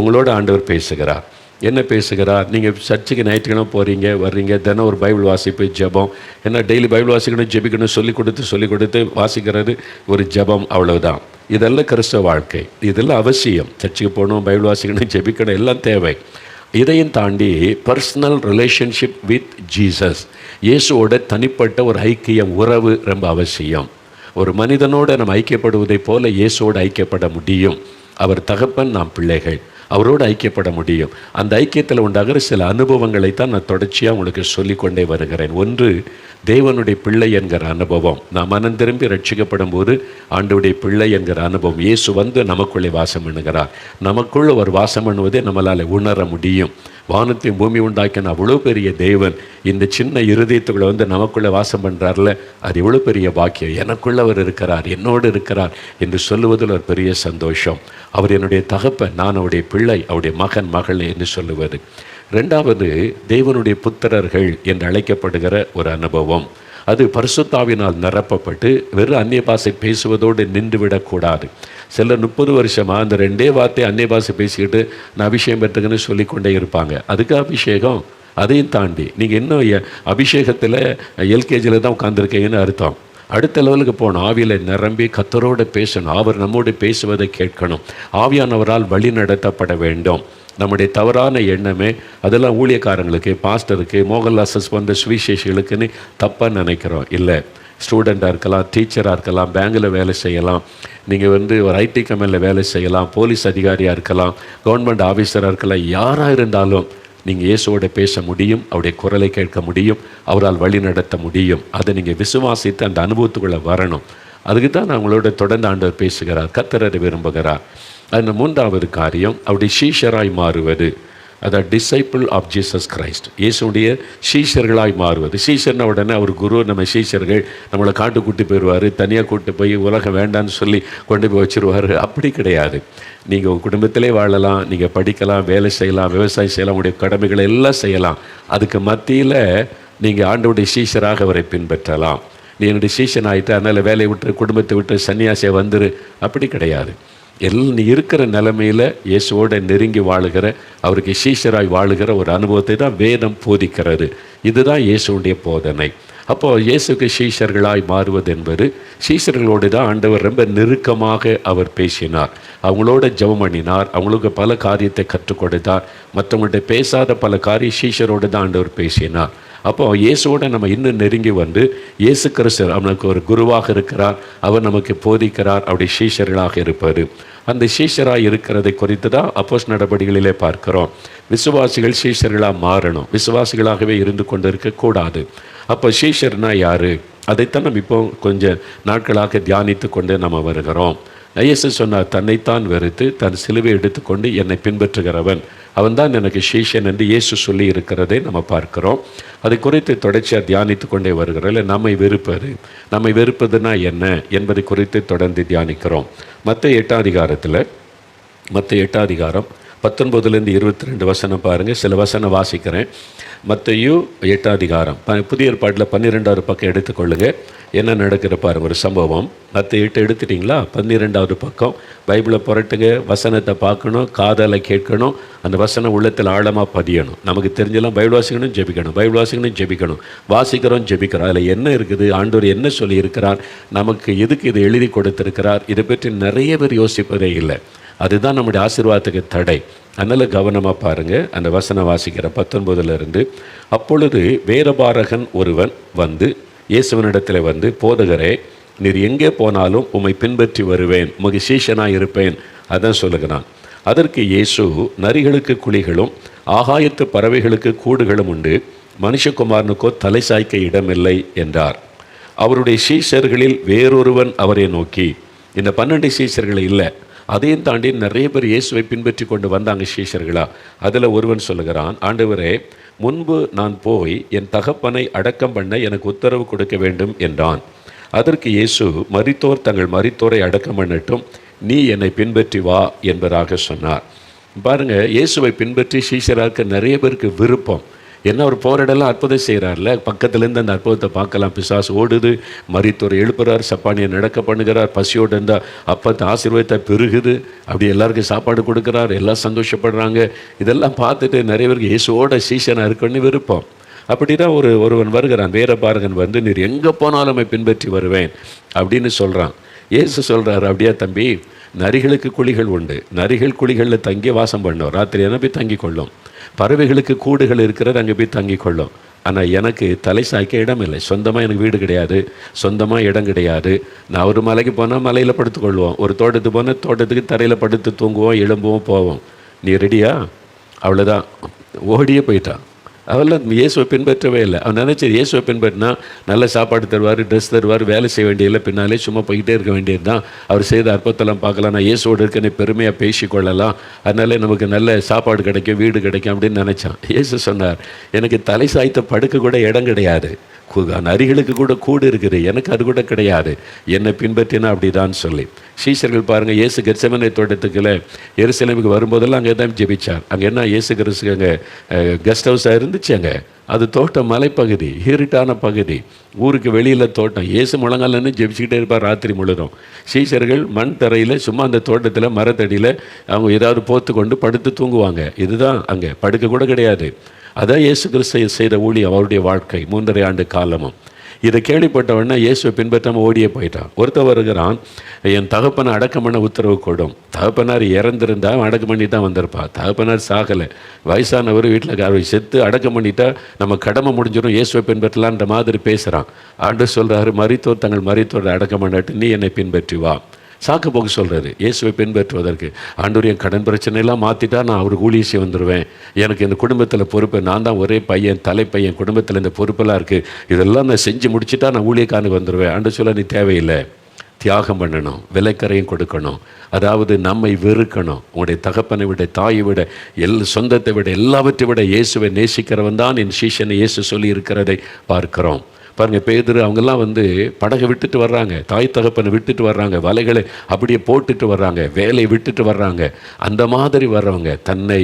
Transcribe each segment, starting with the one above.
உங்களோட ஆண்டவர் பேசுகிறார். என்ன பேசுகிறார்? நீங்கள் சர்ச்சுக்கு ஞாயிற்றுக்கிழமை போகிறீங்க, வர்றீங்க, தினம் ஒரு பைபிள் வாசிப்பு, ஜெபம். ஏன்னா டெய்லி பைபிள் வாசிக்கணும், ஜெபிக்கணும், சொல்லிக் கொடுத்து வாசிக்கிறது ஒரு ஜெபம், அவ்வளவுதான். இதெல்லாம் கிறிஸ்தவ வாழ்க்கை. இதெல்லாம் அவசியம். சர்ச்சுக்கு போகணும், பைபிள் வாசிக்கணும், ஜெபிக்கணும், எல்லாம் தேவை. இதையும் தாண்டி பர்சனல் ரிலேஷன்ஷிப் வித் ஜீசஸ், இயேசுவோட தனிப்பட்ட ஒரு ஐக்கியம், உறவு ரொம்ப அவசியம். ஒரு மனிதனோடு நம்ம ஐக்கியப்படுவதைப் போல இயேசுவோடு ஐக்கியப்பட முடியும். அவர் தகப்பன், நாம் பிள்ளைகள், அவரோடு ஐக்கியப்பட முடியும். அந்த ஐக்கியத்தில் உண்டாகிற சில அனுபவங்களை தான் நான் தொடர்ச்சியாக உங்களுக்கு சொல்லிக்கொண்டே வருகிறேன். ஒன்று, தேவனுடைய பிள்ளை என்கிற அனுபவம். நாம் மனம் திரும்பி ரட்சிக்கப்படும் போது ஆண்டவருடைய பிள்ளை என்கிற அனுபவம். இயேசு வந்து நமக்குள்ளே வாசம் பண்ணுகிறார். நமக்குள் ஒரு வாசம் பண்ணுவதை நம்மளால் உணர முடியும். வானத்தையும் பூமி உண்டாக்கின அவ்வளோ பெரிய தேவன் இந்த சின்ன இருதயத்துக்குள்ளே வந்து நமக்குள்ளே வாசம் பண்ணுறார்ல, அது எவ்வளோ பெரிய பாக்கியம். எனக்குள்ளே அவர் இருக்கிறார், என்னோடு இருக்கிறார் என்று சொல்லுவதில் ஒரு பெரிய சந்தோஷம். அவர் என்னுடைய தகப்பன், நான் அவருடைய பிள்ளை, அவருடைய மகன், மகள் என்று சொல்லுவது. ரெண்டாவது, தேவனுடைய புத்திரர்கள் என்று அழைக்கப்படுகிற ஒரு அனுபவம். அது பரிசுத்தாவினால் நிரப்பப்பட்டு வெறும் அந்நிய பாஷை பேசுவதோடு நின்றுவிடக்கூடாது. சிலர் 30 வருஷமாக அந்த 2 வார்த்தை அந்நிய பாஷை பேசிக்கிட்டு நான் அபிஷேகம் பெற்றுங்கன்னு சொல்லிக்கொண்டே இருப்பாங்க. அதுக்கு அபிஷேகம். அதையும் தாண்டி நீங்கள் இன்னும் அபிஷேகத்தில் எல்கேஜியில் தான் உட்காந்துருக்கீங்கன்னு அர்த்தம். அடுத்த லெவலுக்கு போகணும். ஆவியில் நிரம்பி கர்த்தரோடு பேசணும். அவர் நம்மோடு பேசுவதை கேட்கணும். ஆவியானவரால் வழி நடத்தப்பட வேண்டும். நம்முடைய தவறான எண்ணமே அதெல்லாம் ஊழியக்காரங்களுக்கு, பாஸ்டருக்கு, மோகன்லாசஸ் போன்ற சுவிசேஷிகளுக்குன்னு தப்பாக நினைக்கிறோம். இல்லை, ஸ்டூடெண்ட்டாக இருக்கலாம், டீச்சராக இருக்கலாம், பேங்கில் வேலை செய்யலாம், நீங்கள் ஒரு ஐடி கம்பெனியில் வேலை செய்யலாம், போலீஸ் அதிகாரியாக இருக்கலாம், கவர்மெண்ட் ஆஃபீஸராக இருக்கலாம். யாராக இருந்தாலும் நீங்கள் இயேசுவோட பேச முடியும், அவருடைய குரலை கேட்க முடியும், அவரால் வழி நடத்த முடியும். அதை நீங்கள் விசுவாசித்து அந்த அனுபவத்துக்குள்ளே வரணும். அதுக்கு தான் நான் உங்களோட தொடர்ந்து ஆண்டவர் பேசுகிறார், கர்த்தர் அதை விரும்புகிறார். அந்த 3வது காரியம், அவருடைய சீஷராய் மாறுவது. அதாவது டிசைபிள் ஆஃப் ஜீசஸ் கிரைஸ்ட், இயேசுடைய சீஷர்களாய் மாறுவது. சீஷர்னா உடனே அவர் குரு, நம்ம சீஷர்கள், நம்மளை காட்டு கூட்டி போயிடுவார், தனியாக கூட்டு போய் உலகம் வேண்டான்னு சொல்லி கொண்டு போய் வச்சுருவார். அப்படி கிடையாது. நீங்கள் உங்கள் குடும்பத்திலே வாழலாம், நீங்கள் படிக்கலாம், வேலை செய்யலாம், விவசாயம் செய்யலாம், உங்களுடைய கடமைகளை எல்லாம் செய்யலாம். அதுக்கு மத்தியில் நீங்கள் ஆண்டவருடைய சீஷராக அவரை பின்பற்றலாம். நீ என்னுடைய சீஷன் ஆகிட்டு அதனால் வேலையை விட்டு, குடும்பத்தை விட்டு சன்னியாசியை வந்துரு, அப்படி கிடையாது. நீ இருக்கிற நிலைமையில் இயேசுவோட நெருங்கி வாழுகிற, அவருக்கு சீஷராய் வாழுகிற ஒரு அனுபவத்தை தான் வேதம் போதிக்கிறது. இதுதான் இயேசுடைய போதனை. அப்போது இயேசுக்கு சீஷர்களாய் மாறுவது என்பது, சீஷர்களோடு தான் ஆண்டவர் ரொம்ப நெருக்கமாக அவர் பேசினார், அவங்களோட ஜெபம் பண்ணினார், அவங்களுக்கு பல காரியத்தை கற்றுக் கொடுத்தார். மற்றவங்கள்ட்ட பேசாத பல காரியம் சீஷரோடு தான் ஆண்டவர் பேசினார். அப்போது இயேசுவோடு நம்ம இன்னும் நெருங்கி வந்து, இயேசு கிறிஸ்து அவனுக்கு ஒரு குருவாக இருக்கிறார், அவர் நமக்கு போதிக்கிறார், அவருடைய சீஷர்களாக இருப்பார். அந்த சீஷராக இருக்கிறதை குறித்து தான் அப்போஸ்தலர் நடபடிகளிலே பார்க்கிறோம். விசுவாசிகள் சீஷர்களாக மாறணும், விசுவாசிகளாகவே இருந்து கொண்டு இருக்கக்கூடாது. அப்போ சீஷர்னா யார்? அதைத்தான் நம்ம இப்போ கொஞ்சம் நாட்களாக தியானித்து கொண்டு நம்ம வருகிறோம். இயேசு சொன்னார், தன்னைத்தான் வெறுத்து தன் சிலுவை எடுத்துக்கொண்டு என்னை பின்பற்றுகிறவன் அவன்தான் எனக்கு சீஷன் என்று இயேசு சொல்லி இருக்கிறதை நம்ம பார்க்கிறோம். அதை குறித்து தொடர்ச்சியாக தியானித்து கொண்டே வருகிறோம். இல்லை, நம்மை வெறுப்பதுனா என்ன என்பதை குறித்து தொடர்ந்து தியானிக்கிறோம். மத்தேயு 8ஆம் அதிகாரத்தில், மத்தேயு 8ஆம் அதிகாரம் 19லேருந்து 22 வசனம் பாருங்கள். சில வசனம் வாசிக்கிறேன். மத்தேயு 8ஆம் அதிகாரம், புதிய ஏற்பாட்டில் 12வது பக்கம் எடுத்துக்கொள்ளுங்கள். என்ன நடக்கிற பாருங்கள், ஒரு சம்பவம். மத்தேயு 8 எடுத்துட்டிங்களா? 12வது பக்கம் பைபிளை புரட்டுங்க, வசனத்தை பார்க்கணும், காதால் கேட்கணும், அந்த வசனம் உள்ளத்தில் ஆழமாக பதியணும். நமக்கு தெரிஞ்செல்லாம் பைபிள் வாசிக்கணும், ஜெபிக்கணும், பைபிள் வாசிக்கணும், ஜெபிக்கணும், வாசிக்கிறோம், ஜெபிக்கிறோம். அதில் என்ன இருக்குது, ஆண்டவர் என்ன சொல்லியிருக்கிறார், நமக்கு எதுக்கு இது எழுதி கொடுத்திருக்கிறார், இதை பற்றி நிறைய பேர் யோசிப்பதே இல்லை. அதுதான் நம்முடைய ஆசீர்வாதத்துக்கு தடை. அதனால் கவனமாக பாருங்கள். அந்த வசனம் வாசிக்கிற 19லேருந்து, அப்பொழுது வேதபாரகன் ஒருவன் வந்து இயேசுவனிடத்தில் வந்து, போதகரே, நீர் எங்கே போனாலும் உம்மை பின்பற்றி வருவேன், உமக்கு சீஷனாக இருப்பேன், அதான் சொல்லுகிறான். அதற்கு இயேசு, நரிகளுக்கு குழிகளும் ஆகாயத்து பறவைகளுக்கு கூடுகளும் உண்டு, மனுஷகுமாரனுக்கோ தலை சாய்க்க இடமில்லை என்றார். அவருடைய சீஷர்களில் வேறொருவன் அவரை நோக்கி, இந்த 12 சீஷர்கள் இல்லை, அதையும் தாண்டி நிறைய பேர் இயேசுவை பின்பற்றி கொண்டு வந்தாங்க சீஷர்களா. அதில் ஒருவன் சொல்லுகிறான், ஆண்டவரே, முன்பு நான் போய் என் தகப்பனை அடக்கம் பண்ண எனக்கு உத்தரவு கொடுக்க வேண்டும் என்றான். அதற்கு இயேசு, மரித்தோர் தங்கள் மரித்தோரை அடக்கம் பண்ணட்டும், நீ என்னை பின்பற்றி வா என்பதாக சொன்னார். பாருங்கள், இயேசுவை பின்பற்றி சீஷராக நிறைய பேருக்கு விருப்பம். என்ன அவர் போகிற இடம்லாம் அற்புதம் செய்கிறார்ல, பக்கத்துலேருந்து அந்த அற்புதத்தை பார்க்கலாம். பிசாசு ஓடுது, மரித்தோர் எழுப்புறார், சப்பானியை நடக்க பண்ணுகிறார், பசியோடு இருந்தால் அப்பத்தை ஆசீர்வாதத்தை பெருகுது, அப்படி எல்லாருக்கும் சாப்பாடு கொடுக்குறார், எல்லாம் சந்தோஷப்படுறாங்க. இதெல்லாம் பார்த்துட்டு நிறைய பேருக்கு இயேசுவோட சீஷனாக இருக்கணும்னு விருப்பம். அப்படி தான் ஒருவன் வருகிறான், வேறபாரகன் வந்து, நீர் எங்கே போனாலும் பின்பற்றி வருவேன் அப்படின்னு சொல்கிறான். இயேசு சொல்கிறார், அப்படியா தம்பி, நரிகளுக்கு குழிகள் உண்டு, நரிகள் குழிகளில் தங்கி வாசம் பண்ணும், ராத்திரி என்ன போய் தங்கி கொள்ளும். பறவைகளுக்கு கூடுகள் இருக்கிறது, அங்கே போய் தங்கி கொள்ளும். ஆனால் எனக்கு தலை சாய்க்க இடம் இல்லை. சொந்தமாக எனக்கு வீடு கிடையாது, சொந்தமாக இடம் கிடையாது. நான் ஒரு மலைக்கு போனால் மலையில் படுத்துக்கொள்வோம், ஒரு தோட்டத்துக்கு போனால் தோட்டத்துக்கு தரையில் படுத்து தூங்குவோம், எழும்புவோம், போவோம். நீ ரெடியா? அவ்வளோதான், ஓடியே போயிட்டான். அவெல்லாம் இயேசுவை பின்பற்றவே இல்லை. அவன் நினச்சி இயேசுவை பின்பற்றினா நல்ல சாப்பாடு தருவார், ட்ரெஸ் தருவார், வேலை செய்ய வேண்டியதில்லை, பின்னாலே சும்மா போய்கிட்டே இருக்க வேண்டியது தான். அவர் செய்த அற்புதத்தெல்லாம் பார்க்கலாம், நான் இயேசுவோடு இருக்கேன்னு பெருமையாக பேசிக்கொள்ளலாம், அதனால நமக்கு நல்ல சாப்பாடு கிடைக்கும், வீடு கிடைக்கும் அப்படின்னு நினச்சான். இயேசு சொன்னார், எனக்கு தலை சாய்த்த படுக்க கூட இடம் கிடையாது, நரிகளுக்கு கூட கூடு இருக்குது, எனக்கு அது கூட கிடையாது, என்னை பின்பற்றினா அப்படிதான் சொல்லி. சீஷர்கள் பாருங்கள், இயேசு கெத்செமனே தோட்டத்துக்குள்ள எருசலேமுக்கு வரும்போதெல்லாம் அங்கே தான் ஜெபிச்சார். அங்கே என்ன இயேசு கிறிஸ்து அங்கே கெஸ்ட் ஹவுஸாக இருந்துச்சு. அங்கே அது தோட்டம், மலைப்பகுதி, இருட்டான பகுதி, ஊருக்கு வெளியில் தோட்டம். இயேசு முழங்காலன்னு ஜெபிச்சுக்கிட்டே இருப்பார் ராத்திரி முழுதும். சீஷர்கள் மண் தரையில் சும்மா அந்த தோட்டத்தில் மரத்தடியில் அவங்க ஏதாவது போத்து கொண்டு படுத்து தூங்குவாங்க. இதுதான் அங்கே, படுக்க கூட கிடையாது. அதான் இயேசு கிறிஸ்து செய்த ஊழியம், அவருடைய வாழ்க்கை 3.5 ஆண்டு காலமும். இதை கேள்விப்பட்டவொடனே இயேசுவை பின்பற்றாமல் ஓடியே போயிட்டான். ஒருத்தர் வருகிறான், என் தகப்பனை அடக்கம் பண்ண உத்தரவு கொடும். தகப்பனார் இறந்துருந்தா அடக்கம் பண்ணி தான் வந்திருப்பா. தகப்பனார் சாகலை, வயசானவர் வீட்டில் செத்து அடக்கம் பண்ணிட்டா நம்ம கடமை முடிஞ்சிடும், இயேசுவை பின்பற்றலான்ற மாதிரி பேசுகிறான். ஆண்டவர் சொல்கிறாரு, மரித்தோர் தங்கள் மரித்தோரை அடக்கம் பண்ணாட்டு நீ என்னை பின்பற்றி வா. சாக்கு போக்கு சொல்கிறாரு இயேசுவை பின்பற்றுவதற்கு. ஆண்டவர் என் கடன் பிரச்சனையெல்லாம் மாற்றிட்டா நான் அவருக்கு ஊழியசி வந்துடுவேன், எனக்கு இந்த குடும்பத்தில் பொறுப்பு, நான் தான் ஒரே பையன், தலைப்பையன், குடும்பத்தில் இந்த பொறுப்பெல்லாம் இருக்குது, இதெல்லாம் நான் செஞ்சு முடிச்சுட்டா நான் ஊழியக்காரனுக்கு வந்துடுவேன். ஆண்டவர் சொல்ல, நீ தேவையில்லை, தியாகம் பண்ணணும், விலைக்கரையும் கொடுக்கணும், அதாவது நம்மை வெறுக்கணும். உங்களுடைய தகப்பனை விட, தாயை விட, சொந்தத்தை விட, எல்லாவற்றை விட இயேசுவை நேசிக்கிறவன் தான் என் சீஷனை இயேசு சொல்லி இருக்கிறதை பார்க்கிறோம். பாருங்கள், பேதுரு அவங்கெல்லாம் வந்து படகை விட்டுட்டு வர்றாங்க, தாய் தகப்பனை விட்டுட்டு வர்றாங்க, வலைகளை அப்படியே போட்டுட்டு வர்றாங்க, வேலையை விட்டுட்டு வர்றாங்க. அந்த மாதிரி வர்றவங்க, தன்னை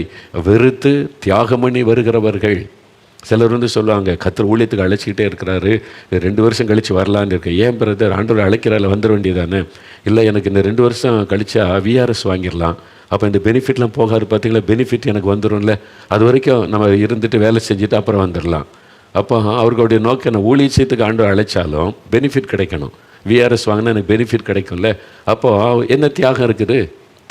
வெறுத்து தியாகம் பண்ணி வருகிறவர்கள். சிலர் வந்து சொல்லுவாங்க, கர்த்தர் ஊழியத்துக்கு அழைச்சிக்கிட்டே இருக்கிறாரு, 2 வருஷம் கழித்து வரலான்னு இருக்கு. ஏன் பிரதர், ஆண்டவர் அழைக்கிறால வந்துட வேண்டியதானே? இல்லை, எனக்கு இந்த 2 வருஷம் கழிச்சா விஆர்எஸ் வாங்கிடலாம், அப்போ இந்த பெனிஃபிட்லாம் போகாது, பார்த்தீங்களா, பெனிஃபிட் எனக்கு வந்துடும்ல, அது வரைக்கும் நம்ம இருந்துட்டு வேலை செஞ்சுட்டு அப்புறம் வந்துடலாம். அப்போ அவர்களுடைய நோக்கம் என்ன? ஊழியத்துக்கு ஆண்டவர் அழைச்சாலும் பெனிஃபிட் கிடைக்கணும். விஆர்எஸ் வாங்கினா எனக்கு பெனிஃபிட் கிடைக்கும்ல. அப்போது என்ன தியாகம் இருக்குது?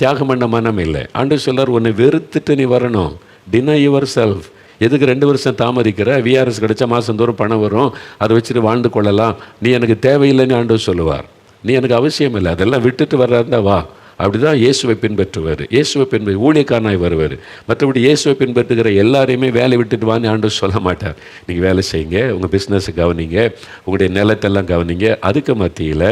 தியாகம் பண்ண மனம் இல்லை. ஆண்டவர் சொல்றார், உன்னை வெறுத்துட்டு நீ வரணும், டினை யுவர் செல்ஃப். எதுக்கு 2 வருஷம் தாமதிக்கிற? விஆர்எஸ் கிடைச்சா மாதந்தோறும் பணம் வரும், அதை வச்சுட்டு வாழ்ந்து கொள்ளலாம், நீ எனக்கு தேவையில்லைன்னு ஆண்டவர் சொல்லுவார். நீ எனக்கு அவசியம் இல்லை, அதெல்லாம் விட்டுட்டு வர்றாருந்தா வா. அப்படி தான் இயேசுவை பின்பற்றுவார். இயேசுவை ஊழியக்காரனாய் வருவார். மற்றபடி இயேசுவை பின்பற்றுகிற எல்லாரையுமே வேலை விட்டுட்டு வான்னு ஆண்டவர் சொல்ல மாட்டார். நீங்கள் வேலை செய்யுங்க, உங்கள் பிஸ்னஸை கவனிங்க, உங்களுடைய நிலத்தெல்லாம் கவனிங்க. அதுக்கு மத்தியில்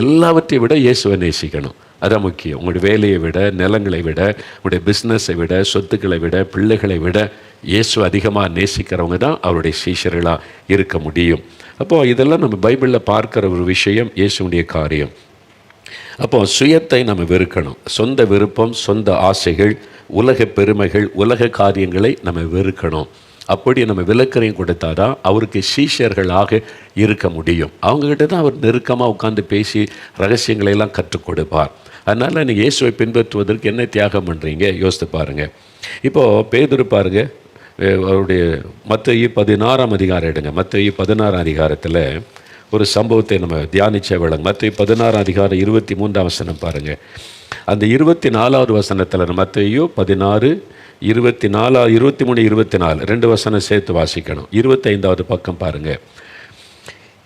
எல்லாவற்றையும் விட இயேசுவை நேசிக்கணும், அதான் முக்கியம். உங்களுடைய வேலையை விட, நிலங்களை விட, உங்களுடைய பிஸ்னஸை விட, சொத்துக்களை விட, பிள்ளைகளை விட இயேசு அதிகமாக நேசிக்கிறவங்க தான் அவருடைய சீஷர்களாக இருக்க முடியும். அப்போது இதெல்லாம் நம்ம பைபிளில் பார்க்குற ஒரு விஷயம், இயேசுடைய காரியம். அப்போ சுயத்தை நம்ம வெறுக்கணும். சொந்த விருப்பம், சொந்த ஆசைகள், உலக பெருமைகள், உலக காரியங்களை நம்ம வெறுக்கணும். அப்படி நம்ம விலக்கரையும் கொடுத்தாதான் அவருக்கு சீஷர்களாக இருக்க முடியும். அவங்கக்கிட்ட தான் அவர் நெருக்கமாக உட்காந்து பேசி ரகசியங்களையெல்லாம் கற்றுக் கொடுப்பார். அதனால் நீங்கள் இயேசுவை பின்பற்றுவதற்கு என்ன தியாகம் பண்ணுறீங்க யோசித்து பாருங்கள். இப்போது பேதுரு பாருங்கள், அவருடைய மத்தேயு 16ஆம் அதிகாரம் எடுங்க. மத்தேயு 16ஆம் அதிகாரத்தில் ஒரு சம்பவத்தை நம்ம தியானிச்ச விளங்க. மத்தேயு 16ஆம் அதிகாரம் 23ஆம் வசனம் பாருங்கள். அந்த 24வது வசனத்தில் மத்தேயு 16, 24, 23, 24 2 வசனம் சேர்த்து வாசிக்கணும். 25வது பக்கம் பாருங்கள்.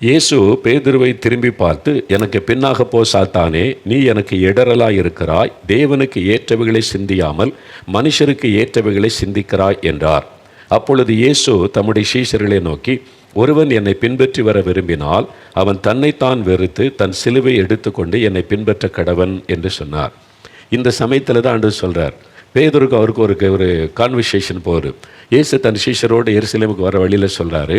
இயேசு பேதுருவை திரும்பி பார்த்து, எனக்கு பின்னாக போ சாத்தானே, நீ எனக்கு இடரலாய் இருக்கிறாய், தேவனுக்கு ஏற்றவைகளை சிந்தியாமல் மனுஷருக்கு ஏற்றவைகளை சிந்திக்கிறாய் என்றார். அப்பொழுது இயேசு தம்முடைய சீஷர்களை நோக்கி, ஒருவன் என்னை பின்பற்றி வர விரும்பினால் அவன் தன்னைத்தான் வெறுத்து தன் சிலுவை எடுத்துக்கொண்டு என்னை பின்பற்ற கடவன் என்று சொன்னார். இந்த சமயத்தில் தான் ஆண்டவர் சொல்கிறார், பேதுருக்கு அவருக்கு ஒரு கான்வர்சேஷன் போகுது. இயேசு தன் சீஷரோடு எருசலேமுக்கு வர வழியில் சொல்கிறாரு,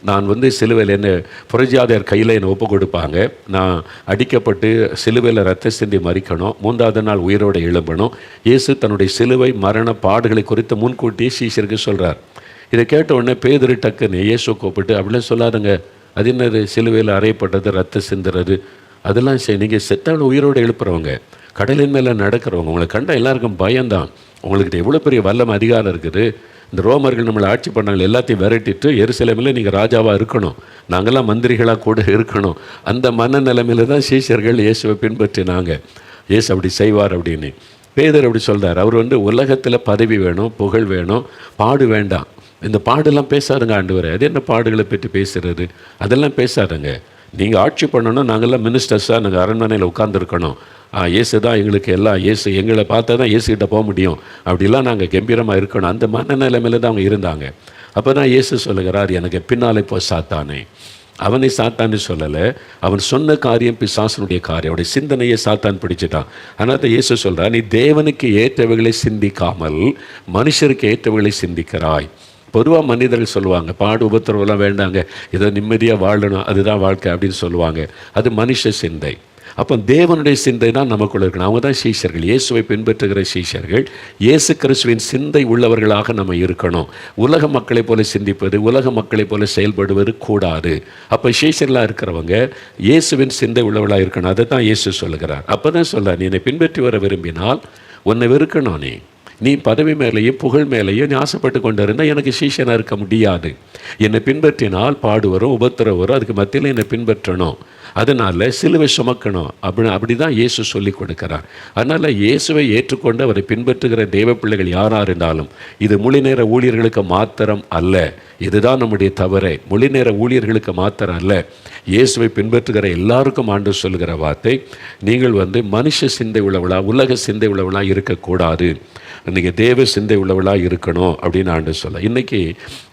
நான் சிலுவையில் என்ன புரஜாதையர் கையில் என்னை ஒப்பு கொடுப்பாங்க, நான் அடிக்கப்பட்டு சிலுவையில் ரத்த சிந்தி மறிக்கணும், 3ஆவது நாள் உயிரோடு எழும்பணும். இயேசு தன்னுடைய சிலுவை மரண பாடுகளை குறித்து முன்கூட்டியே சீஷருக்கு சொல்கிறார். இதை கேட்ட உடனே பேதுரு டக்குன்னு இயேசுவை கூப்பிட்டு அப்படிலாம் சொல்லாதுங்க, அது என்னது சிலுவையில் அறையப்பட்டது, ரத்த சிந்துறது, அதெல்லாம் நீங்கள் செத்தாலும் உயிரோடு எழுப்புறவங்க, கடலின் மேலே நடக்கிறவங்க, உங்களை கண்ட எல்லாருக்கும் பயம்தான். உங்கள்கிட்ட எவ்வளோ பெரிய வல்லம் அதிகாரம் இருக்குது. இந்த ரோமர்கள் நம்மளை ஆட்சி பண்ணாங்க, எல்லாத்தையும் விரட்டிட்டு எருசலேமில் நீங்கள் ராஜாவாக இருக்கணும், நாங்கள்லாம் மந்திரிகளாக கூட இருக்கணும். அந்த மனநிலைமையில தான் சீஷர்கள் இயேசுவை பின்பற்றினாங்க. இயேசு அப்படி செய்வார் அப்படின்னு பேதர் அப்படி சொல்கிறார். அவர் உலகத்தில் பதவி வேணும், புகழ் வேணும், பாடு வேண்டாம். இந்த பாடெல்லாம் பேசாதுங்க ஆண்டவரே. அது என்ன பாடுகளை பற்றி பேசுகிறது? அதெல்லாம் பேசாதுங்க. நீங்கள் ஆட்சி பண்ணணும், நாங்கள்லாம் மினிஸ்டர்ஸாக நாங்கள் அரண்மனையில் உட்காந்துருக்கணும், இயேசு தான் எங்களுக்கு எல்லாம், இயேசு எங்களை பார்த்தா தான் இயேசுகிட்ட போக முடியும், அப்படிலாம் நாங்கள் கம்பீரமாக இருக்கணும். அந்த மனநிலைமையில் தான் அவங்க இருந்தாங்க. அப்போ தான் இயேசு சொல்லுகிறார், எனக்கு பின்னாலே போ சாத்தானே. அவனை சாத்தான்னு சொல்லலை, அவன் சொன்ன காரியம் பிசாசனுடைய காரியம், அவனுடைய சிந்தனையை சாத்தான் பிடிச்சிட்டான். அதனால் தான் இயேசு சொல்கிறார், நீ தேவனுக்கு ஏற்றவைகளை சிந்திக்காமல் மனுஷருக்கு ஏற்றவைகளை சிந்திக்கிறாய். பொதுவாக மனிதர்கள் சொல்லுவாங்க, பாடு உபத்திரவெல்லாம் வேண்டாங்க, ஏதோ நிம்மதியாக வாழணும், அதுதான் வாழ்க்கை அப்படின்னு சொல்லுவாங்க. அது மனுஷ சிந்தை. அப்போ தேவனுடைய சிந்தை தான் நமக்குள்ள இருக்கணும். அவங்க தான் சீஷர்கள், இயேசுவை பின்பற்றுகிற சீஷர்கள். இயேசு கிறிஸ்துவின் சிந்தை உள்ளவர்களாக நம்ம இருக்கணும். உலக மக்களை போல சிந்திப்பது, உலக மக்களை போல செயல்படுவது கூடாது. அப்போ சீஷர்களாக இருக்கிறவங்க இயேசுவின் சிந்தை உள்ளவர்களாக இருக்கணும். அதை தான் இயேசு சொல்லுகிறார். அப்போ தான் சொல்கிறார், நீ என்னை பின்பற்றி வர விரும்பினால் உன்னை வெறுக்கணும். நீ பதவி மேலேயும் புகழ் மேலேயும் நீ ஆசைப்பட்டு கொண்டு இருந்தால் எனக்கு சீஷனாக இருக்க முடியாது. என்னை பின்பற்றினால் பாடு வரும், உபத்திரம் வரும், அதுக்கு மத்தியில் என்னை பின்பற்றணும். அதனால் சிலுவை சுமக்கணும். அப்படி தான் இயேசு சொல்லி கொடுக்கிறார். அதனால் இயேசுவை ஏற்றுக்கொண்டு அவரை பின்பற்றுகிற தேவ பிள்ளைகள் யாராக இருந்தாலும், இது முழு நேர ஊழியர்களுக்கு மாத்திரம் அல்ல. இதுதான் நம்முடைய தவறை. முழு நேர ஊழியர்களுக்கு மாத்திரம் அல்ல, இயேசுவை பின்பற்றுகிற எல்லாருக்கும் ஆண்டவர் சொல்லுகிற வார்த்தை, நீங்கள் மனுஷ சிந்தை உள்ளவளா, உலக சிந்தை உள்ளவளா இருக்கக்கூடாது, இன்றைக்கி தேவ சிந்தை உள்ளவளாக இருக்கணும் அப்படின்னு ஆண்டவர் சொல்ல. இன்றைக்கி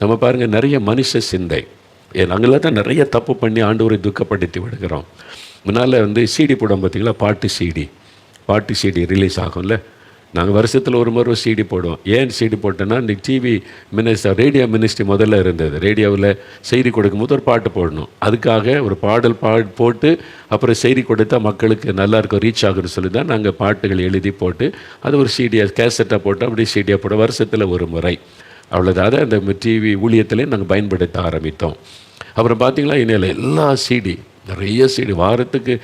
நம்ம பாருங்கள், நிறைய மனுஷ சிந்தை, நாங்களாம் தான் நிறைய தப்பு பண்ணி ஆண்டவரை துக்கப்படுத்தி விடுகிறோம். முன்னால் சிடி போடும் பார்த்திங்களா, பாட்டு சிடி ரிலீஸ் ஆகும்ல. நாங்கள் வருஷத்தில் ஒரு முறை சிடி போடுவோம். ஏன் சிடி போட்டோன்னா, இன்றைக்கி டிவி ரேடியோ மினிஸ்ட்ரி முதல்ல இருந்தது. ரேடியோவில் செய்தி கொடுக்கும்போது ஒரு பாட்டு போடணும், அதுக்காக ஒரு பாடல் போட்டு அப்புறம் செய்தி கொடுத்தா மக்களுக்கு நல்லாயிருக்கும், ரீச் ஆகுன்னு சொல்லி தான் நாங்கள் பாட்டுகள் எழுதி போட்டு அது ஒரு சிடியாக கேசட்டாக போட்டு அப்படி சிடியாக போட வருஷத்தில் ஒரு முறை, அவ்வளோதான். அதை அந்த டிவி ஊழியத்திலே நாங்கள் பயன்படுத்த ஆரம்பித்தோம். அப்புறம் பார்த்திங்களா, இன்னும் எல்லா நிறைய சிடி, வாரத்துக்கு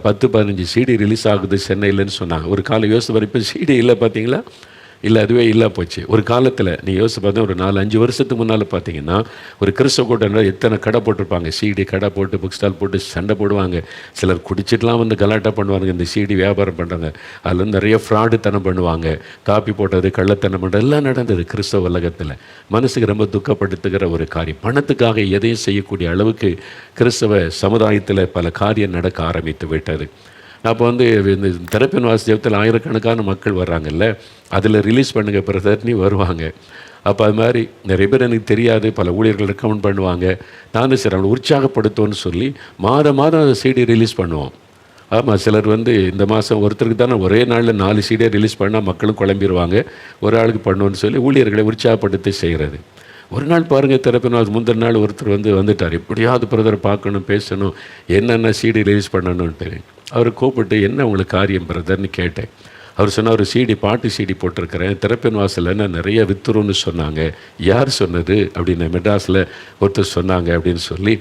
10-15 சிடி ரிலீஸ் ஆகுது சென்னையிலன்னு சொன்னாங்க. ஒரு காலம் யோசித்து வரைக்கும் சிடி இல்லை பார்த்தீங்களா, இல்லை அதுவே இல்லை போச்சு. ஒரு காலத்தில் நீங்கள் யோசித்து பார்த்தா ஒரு 4-5 வருஷத்துக்கு முன்னால் பார்த்தீங்கன்னா ஒரு கிறிஸ்தவ கூட்டம் எத்தனை கடை போட்டிருப்பாங்க, சிடி கடை போட்டு புக் ஸ்டால் போட்டு சண்டை போடுவாங்க. சிலர் குடிச்சிட்டுலாம் கலாட்டா பண்ணுவாங்க, இந்த சிடி வியாபாரம் பண்ணுறாங்க. அதில் நிறைய ஃப்ராடுத்தனம் பண்ணுவாங்க, காப்பி போட்டது, கள்ளத்தனம் பண்ணுறது எல்லாம் நடந்தது கிறிஸ்தவ உலகத்தில். மனசுக்கு ரொம்ப துக்கப்படுத்துகிற ஒரு காரியம். பணத்துக்காக எதையும் செய்யக்கூடிய அளவுக்கு கிறிஸ்தவ சமுதாயத்தில் பல காரியம் நடக்க ஆரம்பித்து விட்டது. அப்போ இந்த திறப்பின் வாசியத்தில் ஆயிரக்கணக்கான மக்கள் வர்றாங்கல்ல, அதில் ரிலீஸ் பண்ணுங்க பிரதர்னி வருவாங்க. அப்போ அது மாதிரி நிறைய பேர் எனக்கு தெரியாது, பல ஊழியர்கள் ரெக்கமெண்ட் பண்ணுவாங்க. நானும் சரி அவங்களை உற்சாகப்படுத்தோன்னு சொல்லி மாதம் அதை சிடி ரிலீஸ் பண்ணுவோம். ஆமாம், சிலர் இந்த மாதம் ஒருத்தருக்கு தானே ஒரே நாளில் 4 சிடியை ரிலீஸ் பண்ணால் மக்களும் குழம்பிடுவாங்க, ஒரு ஆளுக்கு பண்ணோன்னு சொல்லி ஊழியர்களை உற்சாகப்படுத்தி செய்கிறது. ஒரு நாள் பாருங்கள், திறப்பின் முந்தின நாள் ஒருத்தர் வந்துட்டார், எப்படியாவது பிரதர் பார்க்கணும், பேசணும், என்னென்ன சிடி ரிலீஸ் பண்ணணுன்ட்டு. அவர் கூப்பிட்டு, என்ன உங்களுக்கு காரியம் பிரதர்னு கேட்டேன். அவர் சொன்னார், ஒரு சிடி பாட்டு சிடி போட்டிருக்கிறேன், திறப்பின் வாசலில் நிறைய வித்துருன்னு சொன்னாங்க. யார் சொன்னது அப்படின்னு, மெட்ராஸில் ஒருத்தர் சொன்னாங்க அப்படின்னு சொல்லி,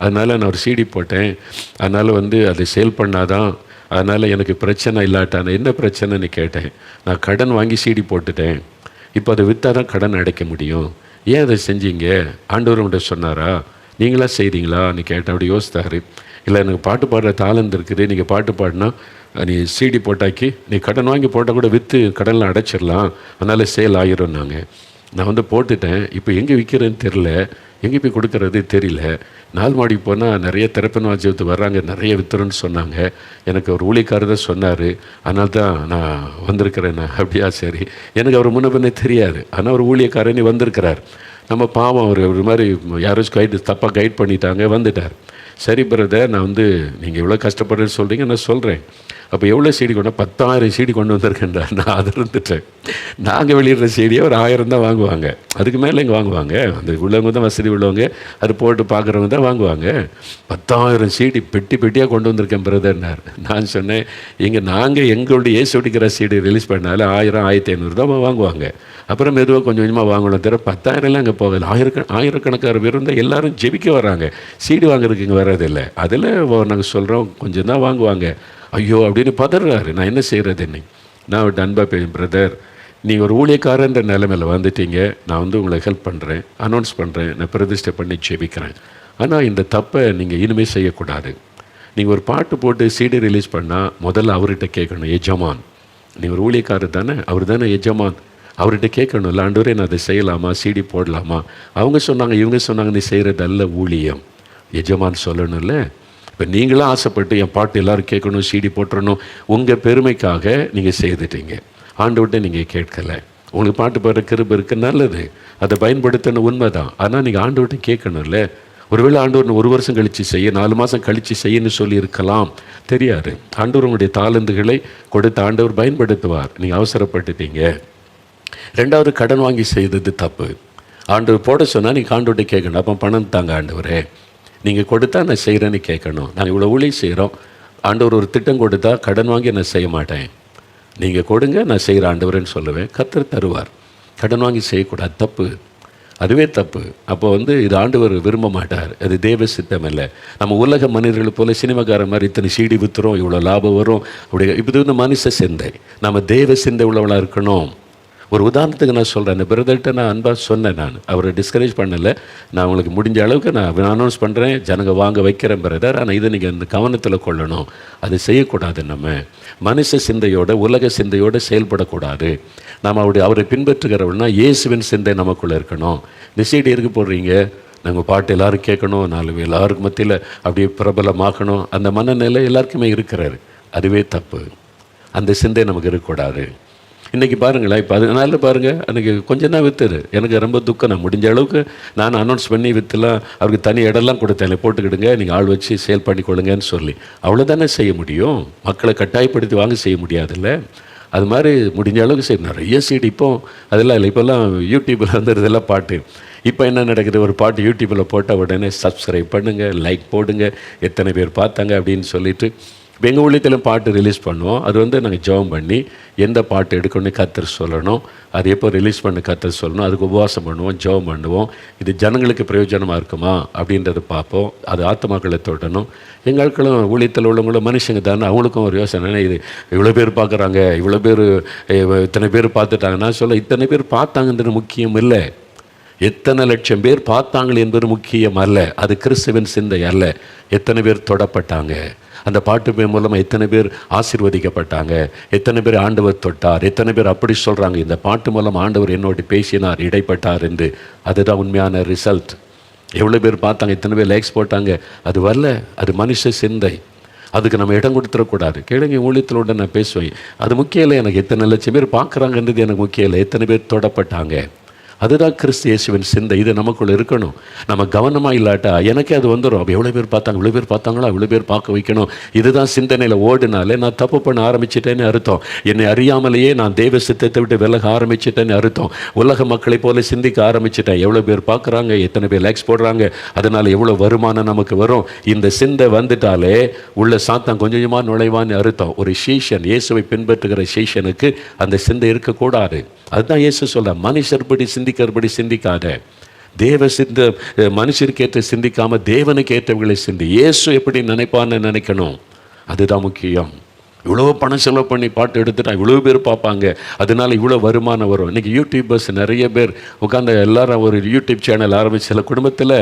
அதனால் நான் ஒரு சிடி போட்டேன். அதனால் அதை சேல் பண்ணாதான், அதனால் எனக்கு பிரச்சனை இல்லாட்டான. என்ன பிரச்சனைன்னு கேட்டேன். நான் கடன் வாங்கி சிடி போட்டுட்டேன், இப்போ அதை விற்றா தான் கடன் அடைக்க முடியும். ஏன் அதை செஞ்சீங்க, ஆண்டவர் உங்கள்கிட்ட சொன்னாரா, நீங்களாக செய்கிறீங்களான்னு கேட்டேன். அப்படி யோசித்தார். இல்லை, எனக்கு பாட்டு பாடுற தாளந்து இருக்குது, நீங்கள் பாட்டு பாடினா நீ சிடி போட்டாக்கி நீ கடன் வாங்கி போட்டால் கூட விற்று கடனில் அடைச்சிடலாம், அதனால் சேல் ஆகிரும். நான் போட்டுட்டேன், இப்போ எங்கே விற்கிறேன்னு தெரில, எங்கே போய் கொடுக்கறது தெரியல. 4 மாடிக்கு போனால் நிறைய திறப்பின் வாஜ்யத்து வர்றாங்க, நிறைய வித்துறன்னு சொன்னாங்க. எனக்கு ஒரு ஊழியக்காரர் தான் சொன்னார், அதனால தான் நான் வந்திருக்கிறேன். அப்படியா, சரி. எனக்கு அவர் முன்ன பின்னே தெரியாது, ஆனால் ஒரு ஊழியக்காரனே வந்திருக்கிறார். நம்ம பாவம், அவர் ஒரு மாதிரி யாராச்சும் தப்பாக கைட் பண்ணிட்டாங்க, வந்துட்டார். சரி பிரதர், நான் நீங்கள் எவ்வளோ கஷ்டப்படுறேன்னு சொல்கிறீங்க, நான் சொல்கிறேன். அப்போ எவ்வளோ சீடி கொண்டா, 10,000 சீடி கொண்டு வந்திருக்கேன்றார். நான் அதை இருந்துட்டேன். நாங்கள் வெளியிடுற சீடியை ஒரு 1000 தான் வாங்குவாங்க, அதுக்கு மேலே இங்கே வாங்குவாங்க. அந்த உள்ளவங்க தான் வசதி உள்ளவங்க, அது போட்டு பார்க்குறவங்க தான் வாங்குவாங்க. 10,000 சீடி பெட்டியாக கொண்டு வந்திருக்கேன் பிரதர்னார். நான் சொன்னேன், நாங்கள் எங்களுடைய ஏசுடிக்கிற சீடி ரிலீஸ் பண்ணாலும் 1000-1500 தான் வாங்குவாங்க. அப்புறம் மெதுவாக கொஞ்சம் கொஞ்சமாக வாங்கணும். 10,000 அங்கே போகல. ஆயிரக்கணக்கான பேர் இருந்தால் எல்லோரும் ஜெபிக்க வராங்க, சீடு வாங்குறதுக்கு இங்கே வர்றதில்லை. அதில் நாங்கள் சொல்கிறோம் கொஞ்சம் தான் வாங்குவாங்க. ஐயோ அப்படின்னு பதறாரு. நான் என்ன செய்கிறது என்னை? நான் அவர்கிட்ட அன்பாக பிரதர், நீங்கள் ஒரு ஊழியக்காரன்ற நிலைமையில் வந்துட்டீங்க, நான் உங்களுக்கு ஹெல்ப் பண்ணுறேன், அனௌன்ஸ் பண்ணுறேன், நான் பிரதிஷ்டை பண்ணி ஜெபிக்கிறேன். ஆனால் இந்த தப்பை நீங்கள் இனிமேல் செய்யக்கூடாது. நீங்கள் ஒரு பாட்டு போட்டு சீடி ரிலீஸ் பண்ணால் முதல்ல அவர்கிட்ட கேட்கணும், எஜமான். நீங்கள் ஒரு ஊழியக்காரர் தானே, அவர் தானே எஜமான், அவர்கிட்ட கேட்கணும்ல, ஆண்டவரே நான் அதை செய்யலாமா, சீடி போடலாமா? அவங்க சொன்னாங்க, இவங்க சொன்னாங்க, நீ செய்கிறது அல்ல ஊழியம், எஜமான் சொல்லணும்ல. இப்போ நீங்களாம் ஆசைப்பட்டு என் பாட்டு எல்லோரும் கேட்கணும், சீடி போட்டுறணும், உங்கள் பெருமைக்காக நீங்கள் செய்துட்டீங்க. ஆண்டவர்கிட்ட நீங்கள் கேட்கலை. உங்களுக்கு பாட்டு பாடுற கிருபை இருக்குது, நல்லது, அதை பயன்படுத்தணும், உண்மை தான். ஆனால் நீங்கள் ஆண்டவர்கிட்ட கேட்கணும்ல. ஒருவேளை ஆண்டவர் 1 வருஷம் கழித்து செய்ய, 4 மாதம் கழித்து செய்யன்னு சொல்லியிருக்கலாம், தெரியாது. ஆண்டவர் உங்களுடைய தாளந்துகளை கொடுத்த ஆண்டவர் பயன்படுத்துவார். நீங்கள் அவசரப்பட்டுட்டீங்க. 2வது, கடன் வாங்கி செய்தது தப்பு. ஆண்டவர் போட சொன்னால் நீங்கள் ஆண்டவர்கிட்ட கேட்கணும். அப்போ பணம் தாங்க ஆண்டவரே, நீங்கள் கொடுத்தா நான் செய்கிறேன்னு கேட்கணும். நாங்கள் இவ்வளோ ஊழியம் செய்கிறோம், ஆண்டவர் ஒரு திட்டம் கொடுத்தா கடன் வாங்கி நான் செய்ய மாட்டேன், நீங்கள் கொடுங்க, நான் செய்கிற ஆண்டவரேன்னு சொல்லுவேன். கர்த்தர் தருவார். கடன் வாங்கி செய்யக்கூடாது, தப்பு, அதுவே தப்பு. அப்போ இது ஆண்டவர் விரும்ப மாட்டார், அது தேவ சித்தம் இல்லை. நம்ம உலக மனிதர்கள் போல சினிமாக்கார மாதிரி இத்தனை சீடி விற்றுறோம், இவ்வளோ லாபம் வரும் அப்படி. இது மனுஷ சிந்தை. நம்ம தேவ சிந்தை உள்ளவளாக இருக்கணும். ஒரு உதாரணத்துக்கு நான் சொல்கிறேன், அந்த பிரதர்கிட்ட நான் அன்பாக சொன்னேன், நான் அவரை டிஸ்கரேஜ் பண்ணலை, நான் உங்களுக்கு முடிஞ்ச அளவுக்கு நான் அனௌன்ஸ் பண்ணுறேன், ஜனங்க வாங்க வைக்கிறேன் பிரதர், ஆனால் இதை நீங்கள் அந்த கவனத்தில் கொள்ளணும், அது செய்யக்கூடாது. நம்ம மனுஷ சிந்தையோட உலக சிந்தையோடு செயல்படக்கூடாது. நாம் அவரை பின்பற்றுகிறவள்னா இயேசுவின் சிந்தை நமக்குள்ளே இருக்கணும். இந்த சீடி எதுக்கு போடுறீங்க, நாங்கள் பாட்டு எல்லோரும் கேட்கணும், 4 எல்லாருக்கு மத்தியில் அப்படியே பிரபலமாகணும், அந்த மனநிலை எல்லாருக்குமே இருக்கிறாரு, அதுவே தப்பு. அந்த சிந்தை நமக்கு இருக்கக்கூடாது. இன்றைக்கி பாருங்களேன், இப்போ அதனால பாருங்கள், எனக்கு கொஞ்சம் தான் விற்றுரு, எனக்கு ரொம்ப துக்கம். நான் முடிஞ்ச அளவுக்கு நான் அனௌன்ஸ் பண்ணி விற்றுலாம், அவருக்கு தனி இடம்லாம் கொடுத்தேன், போட்டுக்கிடுங்க, நீங்கள் ஆள் வச்சு சேல் பண்ணி கொடுங்கன்னு சொல்லி. அவ்வளோதானே செய்ய முடியும், மக்களை கட்டாயப்படுத்தி வாங்க செய்ய முடியாதுல்ல. அது மாதிரி முடிஞ்ச அளவுக்கு சரி. நிறைய சீடு இப்போ அதெல்லாம் இல்லை, இப்போல்லாம் யூடியூப்பில் வந்துடுறதெல்லாம் பாட்டு. இப்போ என்ன நடக்குது, ஒரு பாட்டு யூடியூப்பில் போட்ட உடனே சப்ஸ்கிரைப் பண்ணுங்கள், லைக் போடுங்க, எத்தனை பேர் பார்த்தாங்க அப்படின்னு சொல்லிவிட்டு. இப்போ எங்கள் ஊழியத்திலும் பாட்டு ரிலீஸ் பண்ணுவோம். அது நாங்கள் ஜெபம் பண்ணி எந்த பாட்டு எடுக்கணும்னு கர்த்தர் சொல்லணும், அது எப்போ ரிலீஸ் பண்ண கர்த்தர் சொல்லணும், அதுக்கு உபவாசம் பண்ணுவோம், ஜெபம் பண்ணுவோம். இது ஜனங்களுக்கு பிரயோஜனமாக இருக்குமா அப்படின்றத பார்ப்போம். அது ஆத்மாக்களை தொடணும். எங்களுக்களும் ஊழியத்தில் உள்ளவங்களும் மனுஷங்க தானே, அவங்களுக்கும் ஒரு யோசனை, இது இவ்வளோ பேர் பார்க்குறாங்க, இவ்வளோ பேர் இத்தனை பேர் பார்த்துட்டாங்க. நான் சொல்ல, இத்தனை பேர் பார்த்தாங்கன்றது முக்கியம் இல்லை, எத்தனை லட்சம் பேர் பார்த்தாங்கள் என்பது முக்கியம் அல்ல. அது கிறிஸ்துவின் சிந்தை அல்ல. எத்தனை பேர் தொடப்பட்டாங்க, அந்த பாட்டு மூலமாக எத்தனை பேர் ஆசீர்வதிக்கப்பட்டாங்க, எத்தனை பேர் ஆண்டவர் தொட்டார், எத்தனை பேர் அப்படி சொல்கிறாங்க, இந்த பாட்டு மூலம் ஆண்டவர் என்னோடு பேசினார், இடைப்பட்டார் என்று. அதுதான் உண்மையான ரிசல்ட். எவ்வளோ பேர் பார்த்தாங்க, எத்தனை பேர் லைக்ஸ் போட்டாங்க, அது வரல. அது மனுஷ சிந்தை. அதுக்கு நம்ம இடம் கொடுத்துடக்கூடாது. கேளுங்க, ஊழியத்திலோட நான் பேசுவேன், அது முக்கியம் இல்லை எனக்கு. எத்தனை லட்சம் பேர் பார்க்குறாங்கன்றது எனக்கு முக்கியம் இல்லை, எத்தனை பேர் தொடப்பட்டாங்க. அதுதான் கிறிஸ்து இயேசுவின் சிந்தை. இது நமக்குள்ளே இருக்கணும். நம்ம கவனமாக இல்லாட்டா எனக்கே அது வந்துடும். அப்போ எவ்வளோ பேர் பார்த்தாங்க, இவ்வளோ பேர் பார்த்தாங்களா, இவ்வளோ பேர் பார்க்க வைக்கணும். இதுதான் சிந்தனையில் ஓடினாலே நான் தப்பு பண்ண ஆரம்பிச்சிட்டேன்னு அர்த்தம். என்னை அறியாமலேயே நான் தெய்வ சித்தத்தை விட்டு விலக ஆரம்பிச்சிட்டேன்னு அர்த்தம். உலக மக்களை போல சிந்திக்க ஆரம்பிச்சிட்டேன். எவ்வளோ பேர் பார்க்குறாங்க, எத்தனை பேர் லைக்ஸ் போடுறாங்க, அதனால் எவ்வளோ வருமானம் நமக்கு வரும். இந்த சிந்தை வந்துட்டாலே உள்ள சாத்தான் கொஞ்சம் கொஞ்சமாக நுழைவான்னு அர்த்தம். ஒரு சீஷன், இயேசுவை பின்பற்றுகிற சீஷனுக்கு அந்த சிந்தை இருக்கக்கூடாது. அதுதான் இயேசு சொல்ல, மனுஷர்படி சிந்திக்கிறபடி சிந்திக்காத, தேவ சிந்த மனுஷருக்கு ஏற்ற சிந்திக்காமல் தேவனுக்கு ஏற்றவர்களை சிந்தி. இயேசு எப்படி நினைப்பான்னு நினைக்கணும், அதுதான் முக்கியம். இவ்வளோ பணம் செலவு பண்ணி பாட்டு எடுத்துட்டா இவ்வளோ பேர் பார்ப்பாங்க, அதனால இவ்வளோ வருமானம் வரும். இன்றைக்கி யூடியூபர்ஸ் நிறைய பேர் உட்காந்து எல்லாரும் ஒரு யூடியூப் சேனல் ஆரம்பிச்சு, சில குடும்பத்தில்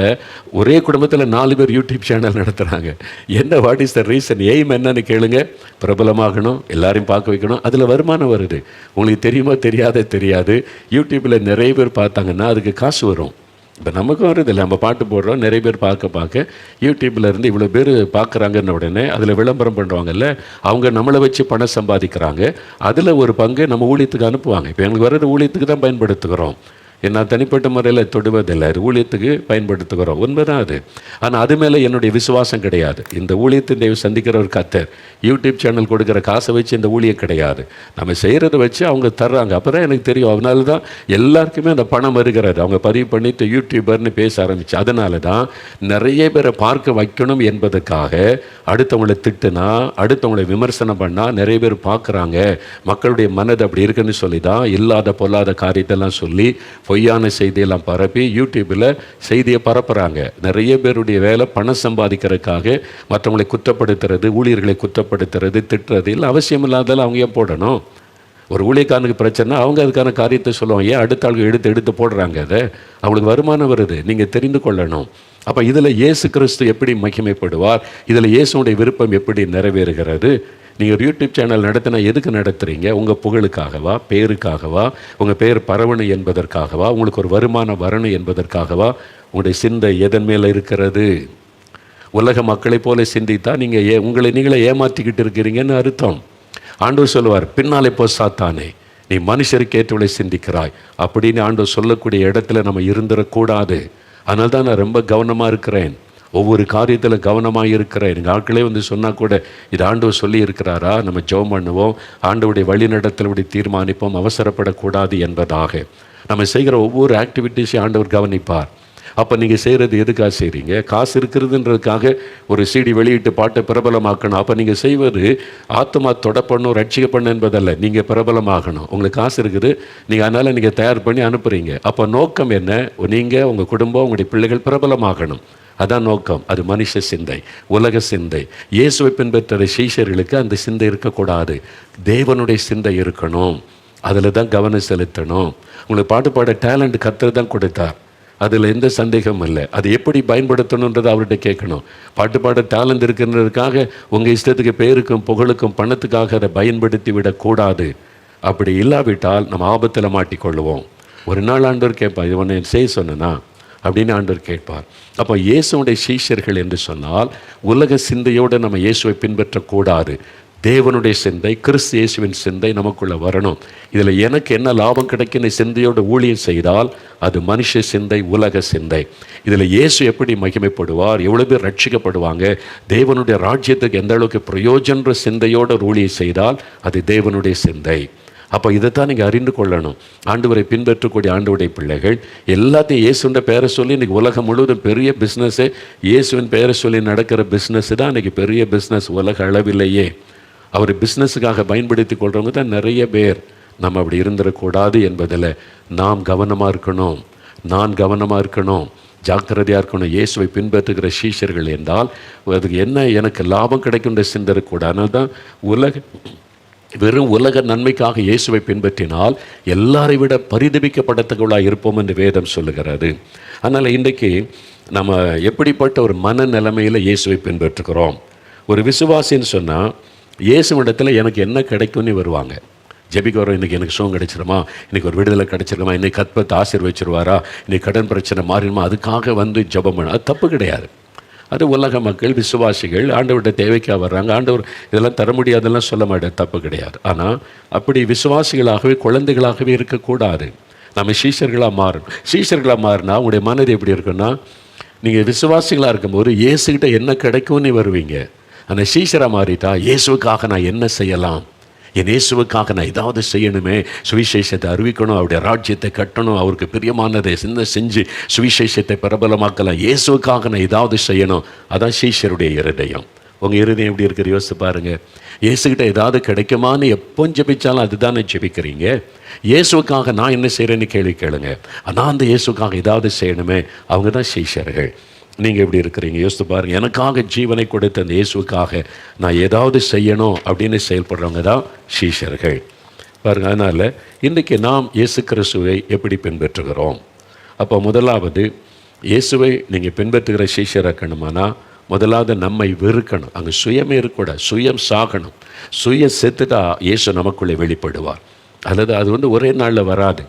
ஒரே குடும்பத்தில் 4 பேர் யூடியூப் சேனல் நடத்துகிறாங்க. என்ன, what is the reason, aim என்னன்னு கேளுங்க. பிரபலமாகணும், எல்லாரையும் பார்க்க வைக்கணும், அதில் வருமானம் வருது. உங்களுக்கு தெரியுமா தெரியாது. யூடியூப்பில் நிறைய பேர் பார்த்தாங்கன்னா அதுக்கு காசு வரும். இப்போ நமக்கும் வருது இல்லை, நம்ம பாட்டு போடுறோம், நிறைய பேர் பார்க்க யூடியூப்பில் இருந்து இவ்வளோ பேர் பார்க்குறாங்கன்ன உடனே அதில் விளம்பரம் பண்ணுவாங்கல்ல, அவங்க நம்மளை வச்சு பணம் சம்பாதிக்கிறாங்க. அதில் ஒரு பங்கு நம்ம ஊழியத்துக்கு அனுப்புவாங்க. இப்போ எங்களுக்கு வர்றது ஊழியத்துக்கு தான் பயன்படுத்துகிறோம். நான் தனிப்பட்ட முறையில் தொடுவதில்லை, அது ஊழியத்துக்கு பயன்படுத்துகிறோம், உண்மைதான் அது. ஆனால் அது மேலே என்னுடைய விசுவாசம் கிடையாது. இந்த ஊழியத்தின் தேவை சந்திக்கிற ஒரு கத்தர் யூடியூப் சேனல் கொடுக்குற காசை வச்சு இந்த ஊழியம் கிடையாது. நம்ம செய்கிறத வச்சு அவங்க தர்றாங்க, அப்போ தான் எனக்கு தெரியும். அதனால தான் எல்லாருக்குமே அந்த பணம் வருகிறது. அவங்க பதிவு பண்ணிட்டு யூடியூபர்னு பேச ஆரம்பிச்சு. அதனால தான் நிறைய பேரை பார்க்க வைக்கணும் என்பதற்காக அடுத்தவங்களை திட்டுனா, அடுத்தவங்களை விமர்சனம் பண்ணால் நிறைய பேர் பார்க்குறாங்க, மக்களுடைய மனது அப்படி இருக்குன்னு சொல்லி தான் இல்லாத பொல்லாத காரியத்தெல்லாம் சொல்லி பொய்யான செய்தியெல்லாம் பரப்பி யூடியூப்பில் செய்தியை பரப்புகிறாங்க. நிறைய பேருடைய வேலை பணம் சம்பாதிக்கிறதுக்காக மற்றவங்களை குற்றப்படுத்துறது, ஊழியர்களை குற்றப்படுத்துறது, திட்டுறது. இல்லை, அவசியம் இல்லாதெல்லாம் அவங்க ஏன் போடணும்? ஒரு ஊழியக்காரனுக்கு பிரச்சனை, அவங்க அதுக்கான காரியத்தை சொல்லுவாங்க. ஏன் அடுத்த ஆளுக்கு எடுத்து போடுறாங்க? அதை அவங்களுக்கு வருமானம் வருது, நீங்கள் தெரிந்து கொள்ளணும். அப்போ இதில் இயேசு கிறிஸ்து எப்படி மகிமைப்படுவார், இதில் இயேசுடைய விருப்பம் எப்படி நிறைவேறுகிறது? நீங்கள் ஒரு யூடியூப் சேனல் நடத்தினா எதுக்கு நடத்துகிறீங்க? உங்கள் புகழுக்காகவா, பேருக்காகவா, உங்கள் பேர் பரவணும் என்பதற்காகவா, உங்களுக்கு ஒரு வருமானம் வரணும் என்பதற்காகவா? உங்களுடைய சிந்தை எதன் மேலே இருக்கிறது? உலக மக்களை போல சிந்தித்தா நீங்கள் உங்களை நீங்களே ஏமாற்றிக்கிட்டு இருக்கிறீங்கன்னு அர்த்தம். ஆண்டவர் சொல்லுவார், பின்னாலே போ சாத்தானே, நீ மனுஷருக்கு ஏற்றவளை சிந்திக்கிறாய் அப்படின்னு ஆண்டவர் சொல்லக்கூடிய இடத்துல நம்ம இருந்துடக்கூடாது. அதனால தான் நான் ரொம்ப கவனமாக இருக்கிறேன், ஒவ்வொரு காரியத்தில் கவனமாக இருக்கிறேன். எங்கள் ஆட்களே வந்து சொன்னால் கூட இது ஆண்டவர் சொல்லி இருக்கிறாரா, நம்ம ஜெபம் பண்ணுவோம், ஆண்டவருடைய வழிநடத்தலுடைய தீர்மானிப்போம், அவசரப்படக்கூடாது என்பதாக. நம்ம செய்கிற ஒவ்வொரு ஆக்டிவிட்டீஸையும் ஆண்டவர் கவனிப்பார். அப்போ நீங்கள் செய்கிறது எதுக்காக செய்கிறீங்க? காசு இருக்கிறதுன்றதுக்காக ஒரு சிடி வெளியிட்டு பாட்டை பிரபலமாக்கணும். அப்போ நீங்கள் செய்வது ஆத்மா தொடப்பண்ணும், ரட்சிக்கப்பண்ணும் என்பதல்ல. நீங்கள் பிரபலமாகணும். உங்களுக்கு காசு இருக்குது, நீங்கள் அதனால் நீங்கள் தயார் பண்ணி அனுப்புகிறீங்க. அப்போ நோக்கம் என்ன? நீங்கள், உங்கள் குடும்பம், உங்களுடைய பிள்ளைகள் பிரபலமாகணும். அதான் நோக்கம். அது மனுஷ சிந்தை, உலக சிந்தை. இயேசுவை பின்பற்ற சீஷர்களுக்கு அந்த சிந்தை இருக்கக்கூடாது, தேவனுடைய சிந்தை இருக்கணும். அதில் தான் கவனம் செலுத்தணும். உங்களுக்கு பாட்டு பாட டேலண்ட் கர்த்தர் தான் கொடுத்தார், அதில் எந்த சந்தேகமும் இல்லை. அது எப்படி பயன்படுத்தணுன்றதை அவர்கிட்ட கேட்கணும். பாட்டு பாட டேலண்ட் இருக்குன்றதுக்காக உங்கள் இஷ்டத்துக்கு பேருக்கும் புகழுக்கும் பணத்துக்காக அதை பயன்படுத்தி விடக்கூடாது. அப்படி இல்லாவிட்டால் நம்ம ஆபத்தில் மாட்டிக்கொள்ளுவோம். ஒரு நாள் ஆண்டவர் கேட்பார், இது ஒன்று செய்ய சொன்னா அப்படின்னு ஆண்டவர் கேட்பார். அப்போ இயேசுடைய சீஷர்கள் என்று சொன்னால் உலக சிந்தையோடு நம்ம இயேசுவை பின்பற்றக்கூடாது. தேவனுடைய சிந்தை, கிறிஸ்து இயேசுவின் சிந்தை நமக்குள்ளே வரணும். இதில் எனக்கு என்ன லாபம் கிடைக்குன்னு சிந்தையோடு ஊழியம் செய்தால் அது மனுஷ சிந்தை, உலக சிந்தை. இதில் இயேசு எப்படி மகிமைப்படுவார், எவ்வளோ பேர் ரட்சிக்கப்படுவாங்க, தேவனுடைய ராஜ்யத்துக்கு எந்த அளவுக்கு பிரயோஜன சிந்தையோடு ஊழியம் செய்தால் அது தேவனுடைய சிந்தை. அப்போ இதைத்தான் நீங்கள் அறிந்து கொள்ளணும். ஆண்டவரை பின்பற்றக்கூடிய ஆண்டவருடைய பிள்ளைகள் எல்லாத்தையும் இயேசுன்ற பேரை சொல்லி இன்றைக்கி உலகம் முழுவதும் பெரிய பிஸ்னஸ்ஸே இயேசுவின் பேரை சொல்லி நடக்கிற பிஸ்னஸ் தான் இன்றைக்கி பெரிய பிஸ்னஸ் உலக அளவிலேயே. அவர் பிஸ்னஸுக்காக பயன்படுத்தி கொள்கிறவங்க தான் நிறைய பேர். நம்ம அப்படி இருந்துடக்கூடாது என்பதில் நாம் கவனமாக இருக்கணும். நான் கவனமாக இருக்கணும், ஜாக்கிரதையாக இருக்கணும். இயேசுவை பின்பற்றுகிற சீஷர்கள் என்றால் அதுக்கு என்ன எனக்கு லாபம் கிடைக்குன்ற சிந்தனை கூட. அதனால தான் வெறும் உலக நன்மைக்காக இயேசுவை பின்பற்றினால் எல்லாரை விட பரிதபிக்கப்படத்தக்கவளாக இருப்போம் என்று வேதம் சொல்லுகிறது. அதனால் இன்றைக்கு நம்ம எப்படிப்பட்ட ஒரு மனநிலைமையில் இயேசுவை பின்பற்றுகிறோம்? ஒரு விசுவாசின்னு சொன்னால் இயேசுவிடத்தில் எனக்கு என்ன கிடைக்கும்னு வருவாங்க. ஜெபிக்க வரோம், இன்றைக்கி எனக்கு சுகம் கிடைச்சிருமா, இன்றைக்கி ஒரு விடுதலை கிடைச்சிருமா, இன்றைக்கி கற்பத்தை ஆசீர்வச்சிருவாரா, இன்றைக்கி கடன் பிரச்சனை மாறிடுமா, அதுக்காக வந்து ஜெபம் பண்ண அது தப்பு கிடையாது. அது உலக மக்கள், விசுவாசிகள் ஆண்டவர்கிட்ட தேவைக்காக வர்றாங்க. ஆண்டவர் இதெல்லாம் தர முடியாதெல்லாம் சொல்ல மாட்டேன், தப்பு கிடையாது. ஆனால் அப்படி விசுவாசிகளாகவே குழந்தைகளாகவே இருக்கக்கூடாது. நம்ம சீஷர்களாக மாறணும். சீஷர்களாக மாறினா உங்களுடைய மனது எப்படி இருக்குன்னா, நீங்கள் விசுவாசிகளாக இருக்கும்போது இயேசுக்கிட்ட என்ன கிடைக்கும்னு வருவீங்க. அந்த சீஷராக மாறிட்டா இயேசுவுக்காக நான் என்ன செய்யலாம், என் இயேசுவுக்காக நான் ஏதாவது செய்யணுமே, சுவிசேஷத்தை அறிவிக்கணும், அவருடைய ராஜ்யத்தை கட்டணும், அவருக்கு பிரியமானதை செஞ்சு சுவிசேஷத்தை பிரபலமாக்கலாம், இயேசுவுக்காக நான் ஏதாவது செய்யணும். அதான் சீஷருடைய இருதயம். உங்கள் இருதயம் எப்படி இருக்கிற யோசித்து பாருங்கள். இயேசுக்கிட்ட ஏதாவது கிடைக்குமான்னு எப்போ ஜெபிச்சாலும் அதுதானே ஜெபிக்கிறீங்க. இயேசுவுக்காக நான் என்ன செய்கிறேன்னு கேள்வி கேளுங்க. நான் அந்த இயேசுக்காக ஏதாவது செய்யணுமே, அவங்க தான் சீஷர்கள். நீங்கள் எப்படி இருக்கிறீங்க யோசித்து பாருங்கள். எனக்காக ஜீவனை கொடுத்த அந்த இயேசுக்காக நான் ஏதாவது செய்யணும் அப்படின்னு செயல்படுறவங்க தான் சீஷர்கள் பாருங்கள். அதனால் இன்றைக்கி நாம் இயேசு கிறிஸ்துவை எப்படி பின்பற்றுகிறோம்? அப்போ முதலாவது இயேசுவை நீங்கள் பின்பற்றுகிற சீஷராக்கணுமானா முதலாவது நம்மை வெறுக்கணும். அங்கே சுயமே இருக்கக்கூடாது, சுயம் சாகணும். சுய செத்துட்டா இயேசு நமக்குள்ளே வெளிப்படுவார். அல்லது அது ஒரே நாளில் வராது.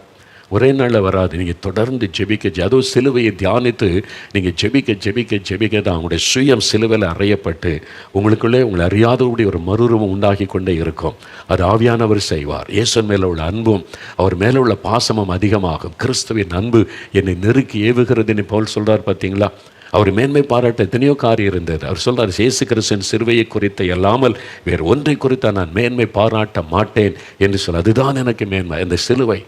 ஒரே நாளில் வராது. நீங்கள் தொடர்ந்து ஜெபிக்க, அதுவும் சிலுவையை தியானித்து நீங்கள் ஜெபிக்க ஜெபிக்க ஜெபிக்க தான் உங்களுடைய சுயம் சிலுவையில் அறையப்பட்டு உங்களுக்குள்ளே உங்களை அறியாதபடி ஒரு மறுரூபம் உண்டாகி கொண்டே இருக்கும். அது ஆவியானவர் செய்வார். இயேசுவின் மேலே உள்ள அன்பும் அவர் மேலே உள்ள பாசமும் அதிகமாகும். கிறிஸ்துவின் அன்பு என்னை நெருக்கி ஏவுகிறதுன்னு பவுல் சொல்கிறார். பார்த்தீங்களா? அவர் மேன்மை பாராட்ட எத்தனையோ காரியம் இருந்தது. அவர் சொல்கிறார், இயேசு கிறிஸ்துவின் சிலுவையை குறித்து அல்லாமல் வேறு ஒன்றை குறித்து நான் மேன்மை பாராட்ட மாட்டேன் என்று சொல்ல. அதுதான் எனக்கு மேன்மை, அந்த சிலுவை.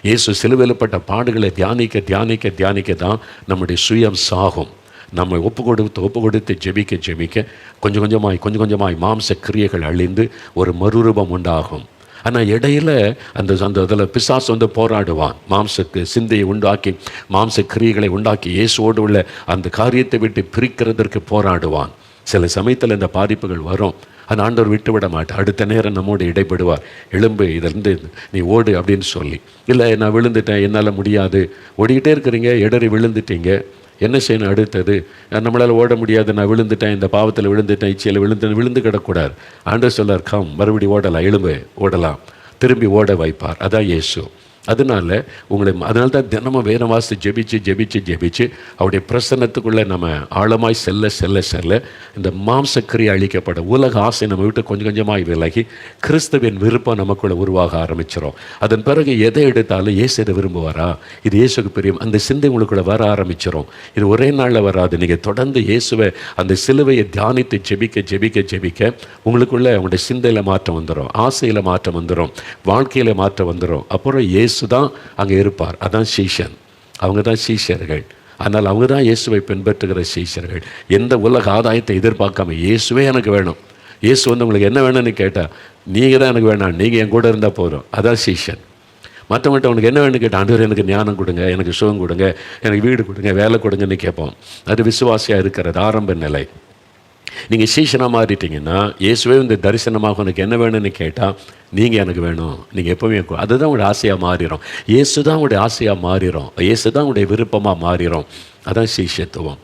இயேசு சிலுவையில்பட்ட பாடுகளை தியானிக்க தியானிக்க தியானிக்க தான் நம்முடைய சுயம் சாகும். நம்ம ஒப்பு கொடுத்து ஜெபிக்க ஜெபிக்க கொஞ்சம் கொஞ்சமாய் மாம்ச கிரியைகள் அழிந்து ஒரு மறுரூபம் உண்டாகும். ஆனால் இடையில அந்த அதில் பிசாசு போராடுவான். மாம்சக்கு சிந்தையை உண்டாக்கி மாம்ச கிரியைகளை உண்டாக்கி இயேசுவோடு உள்ள அந்த காரியத்தை விட்டு பிரிக்கிறதற்கு போராடுவான். சில சமயத்தில் இந்த பாதிப்புகள் வரும். அந்த ஆண்டவர் விட்டு விட மாட்டார். அடுத்த நேரம் நம்மோடு இடைப்படுவார். எலும்பு இதிலிருந்து நீ ஓடு அப்படின்னு சொல்லி. இல்லை, நான் விழுந்துட்டேன், என்னால் முடியாது. ஓடிக்கிட்டே இருக்கிறீங்க, இடறி விழுந்துட்டீங்க, என்ன செய்யணும்? அடுத்தது நம்மளால் ஓட முடியாது, நான் விழுந்துட்டேன், இந்த பாவத்தில் விழுந்துட்டேன், இச்சையில் விழுந்து கிடக்கூடாது. ஆண்டவர் சொல்லார், கம், மறுபடி ஓடலாம், எலும்பு ஓடலாம், திரும்பி ஓட வைப்பார். அதான் இயேசு. அதனால தான் தினமும் வேதம் வாசித்து ஜெபிச்சு அவருடைய பிரசன்னத்துக்குள்ளே நம்ம ஆழமாய் செல்ல இந்த மாம்சக்கிரியை அழிக்கப்பட உலக ஆசை நம்ம விட்டு கொஞ்சம் கொஞ்சமாய் விலகி கிறிஸ்துவின் விருப்பம் நமக்குள்ளே உருவாக ஆரம்பிச்சிடும். அதன் பிறகு எதை எடுத்தாலும் இயேசு இதை விரும்புவாரா, இது இயேசுக்கு பிரியம், அந்த சிந்தை உங்களுக்குள்ளே வர ஆரம்பிச்சிடும். இது ஒரே நாளில் வராது. நீங்கள் தொடர்ந்து இயேசுவை அந்த சிலுவையை தியானித்து ஜெபிக்க உங்களுக்குள்ளே உங்களுடைய சிந்தையில் மாற்றம் வந்துடும், ஆசையில் மாற்றம் வந்துடும், வாழ்க்கையில் மாற்றம் வந்துடும். அப்புறம் இயேசு தான் அங்கே இருப்பார். அதான் சீஷன். அவங்க தான் சீஷர்கள். ஆனால் அவங்க தான் இயேசுவை பின்பற்றுகிற சீஷர்கள். எந்த உலக ஆதாயத்தை எதிர்பார்க்காம இயேசுவே எனக்கு வேணும். இயேசு உங்களுக்கு என்ன வேணும்னு கேட்டால், நீங்கள் தான் எனக்கு வேணாம், நீங்கள் என் கூட இருந்தால் போதும். அதான் சீஷன். மற்றவங்கள்ட்ட உனக்கு என்ன வேணும்னு கேட்டால், ஆண்டவர் எனக்கு ஞானம் கொடுங்க, எனக்கு சுகம் கொடுங்க, எனக்கு வீடு கொடுங்க, வேலை கொடுங்கன்னு கேட்போம். அது விசுவாசியாக இருக்கிறது ஆரம்ப நிலை. நீங்கள் சீஷனாக மாறிட்டீங்கன்னா இயேசுவே இந்த தரிசனமாக உனக்கு என்ன வேணும்னு கேட்டால், நீங்கள் எனக்கு வேணும், நீங்கள் எப்போவுமே அதுதான் உங்களுடைய ஆசையாக மாறிடும். இயேசு தான் உங்களுடைய ஆசையாக மாறிடும். இயேசு தான் உங்களுடைய விருப்பமாக மாறிடும். அதான் சீஷத்துவம்.